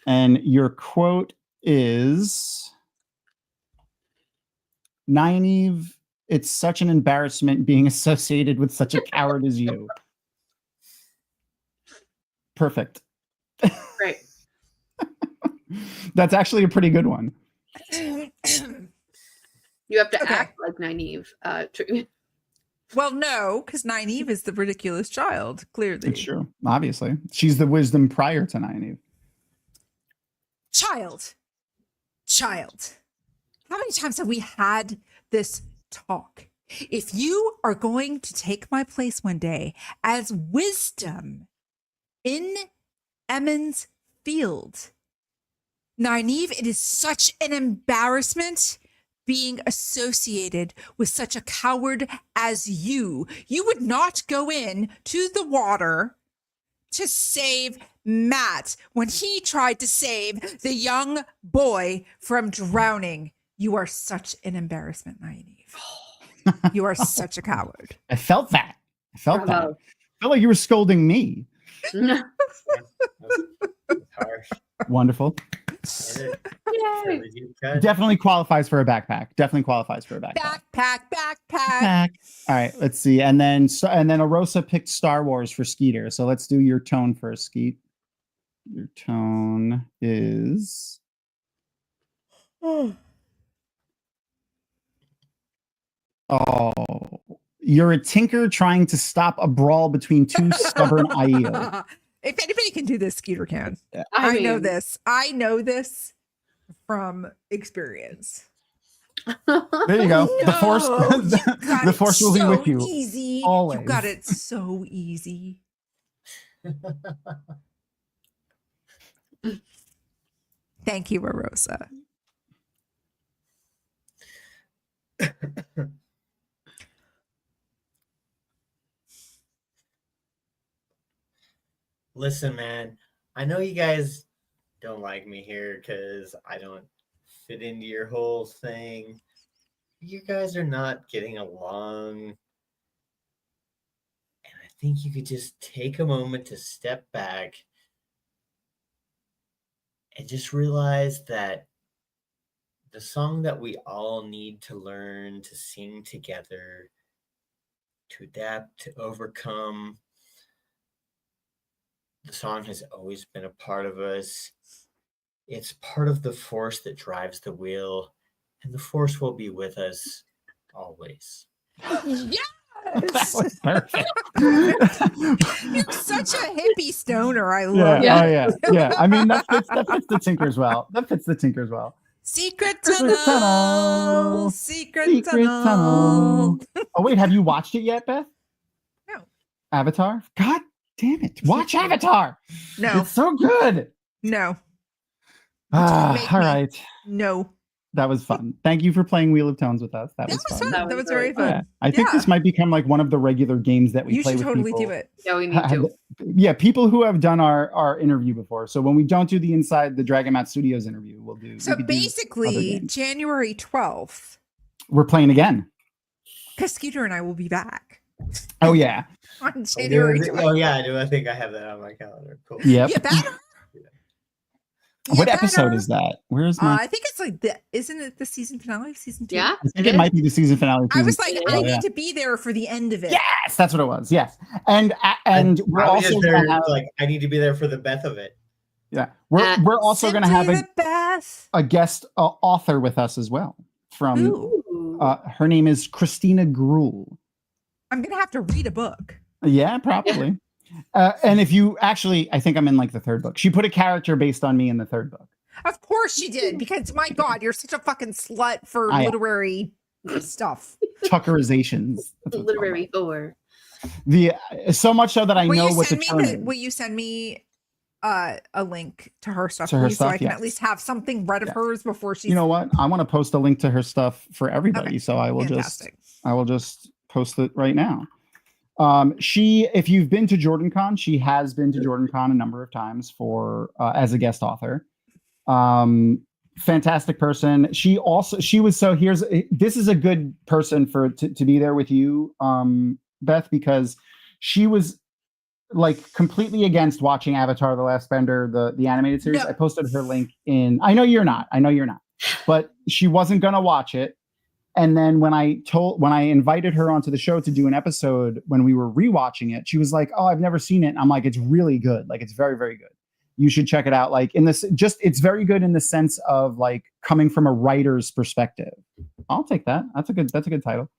And your quote is, Nynaeve, it's such an embarrassment being associated with such a coward as you. Perfect. Great. That's actually a pretty good one. You have to act like Nynaeve. Well, no, because Nynaeve is the ridiculous child, clearly. It's true. Obviously. She's the wisdom prior to Nynaeve. Child. How many times have we had this talk? If you are going to take my place one day as wisdom in Emond's Field, Nynaeve, it is such an embarrassment being associated with such a coward as you. You would not go in to the water to save Matt when he tried to save the young boy from drowning. You are such an embarrassment, Nynaeve. You are such a coward. I felt that. I felt like you were scolding me. Harsh. Wonderful. Definitely qualifies for a backpack. Backpack. All right, let's see. And then Arosa picked Star Wars for Skeeter. So let's do your tone first, Skeet. Your tone is you're a tinker trying to stop a brawl between two stubborn Aiel. If anybody can do this, Skeeter can. Yeah. I know this. I know this from experience. There you go. No, the force will be with you. Easy. Always. You got it so easy. Thank you, Arosa. Listen, man, I know you guys don't like me here because I don't fit into your whole thing. You guys are not getting along. And I think you could just take a moment to step back and just realize that the song that we all need to learn to sing together, to adapt, to overcome, the song has always been a part of us. It's part of the force that drives the wheel, and the force will be with us always. Yes! That was perfect. You're such a hippie stoner. I Yeah, love it. yeah. I mean, that fits the Tinkers well. That fits the Tinkers well. Secret Secret tunnel. Secret tunnel. Oh wait, have you watched it yet, Beth? No. Avatar? God damn it! Watch Avatar. No. It's so good. No. All right. No. That was fun. Thank you for playing Wheel of Tones with us. That was fun. That was very fun. Yeah. I think this might become like one of the regular games that we play with people. You should totally do it. Yeah, we need to. Yeah, people who have done our interview before. So when we don't do the Inside the Dragonmount Studios interview, we'll do. So basically, January 12th. We're playing again. Because Scooter and I will be back. Oh, yeah. On January 12th. Oh, yeah, I do. I think I have that on my calendar. Cool. Yep. Yeah, better. What episode is that? Where is my? I think it's like isn't it the season finale of season 2? Yeah, I think it might be the season finale. I was like, I need to be there for the end of it. Yes, that's what it was. Yes, and we're also there, gonna have, like I need to be there for the Beth of it. Yeah, we're also gonna have a guest author with us as well. From her name is Christina Gruhl. I'm gonna have to read a book. Yeah, probably. And if you actually, I think I'm in like the third book. She put a character based on me in the third book. Of course she did, because my God, you're such a fucking slut for literary stuff. Tuckerizations. Literary whore. So much so that I know what the term is. Will you send me a link to her stuff, to her please, stuff, so I can at least have something read of hers before she. You know what? I want to post a link to her stuff for everybody, Okay. so I will just post it right now. If you've been to JordanCon, she has been to JordanCon a number of times for as a guest author. Fantastic person. This is a good person to be there with you, Beth, because she was like completely against watching Avatar: The Last Bender, the animated series. No. I posted her link in. I know you're not, but she wasn't gonna watch it. And then when I invited her onto the show to do an episode when we were rewatching it, she was like, "Oh, I've never seen it." And I'm like, "It's really good. Like, it's very, very good. You should check it out." Like it's very good in the sense of like coming from a writer's perspective. I'll take that. That's a good title.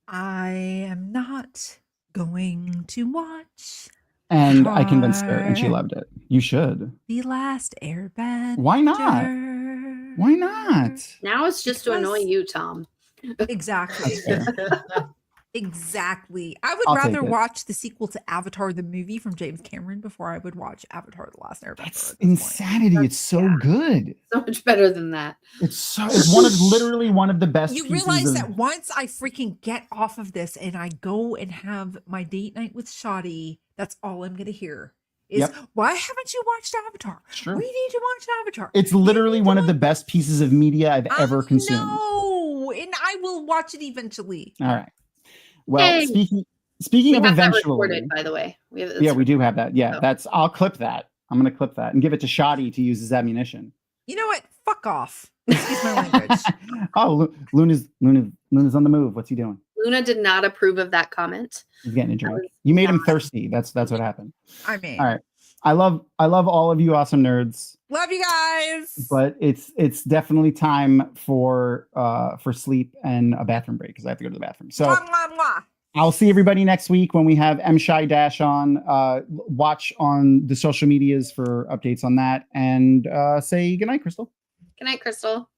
I am not going to watch. And I convinced her, and she loved it. You should. The Last Airbender. Why not? Why not? Now it's just to annoy you, Tom. Exactly. Exactly. I would rather watch the sequel to Avatar the movie from James Cameron before I would watch Avatar: The Last Airbender. That's insanity. It's so good. So much better than that. It's literally one of the best. You realize that once I freaking get off of this and I go and have my date night with Shoddy, that's all I'm gonna hear. Why haven't you watched Avatar? It's true. We need to watch Avatar. It's literally one of the best pieces of media I've ever consumed. No, and I will watch it eventually. All right. Well, speaking of eventually, recorded, by the way, we do have that. Yeah, I'll clip that. I'm gonna clip that and give it to Shoddy to use as ammunition. You know what? Fuck off. Excuse my language. Oh, Luna's on the move. What's he doing? Luna did not approve of that comment. He's getting a drink. You made him thirsty. That's what happened. I mean, all right. I love all of you awesome nerds. Love you guys. But it's definitely time for sleep and a bathroom break because I have to go to the bathroom. So mwah, mwah, mwah. I'll see everybody next week when we have M-Shy Dash on. Watch on the social medias for updates on that, and say goodnight, Crystal. Good night, Crystal.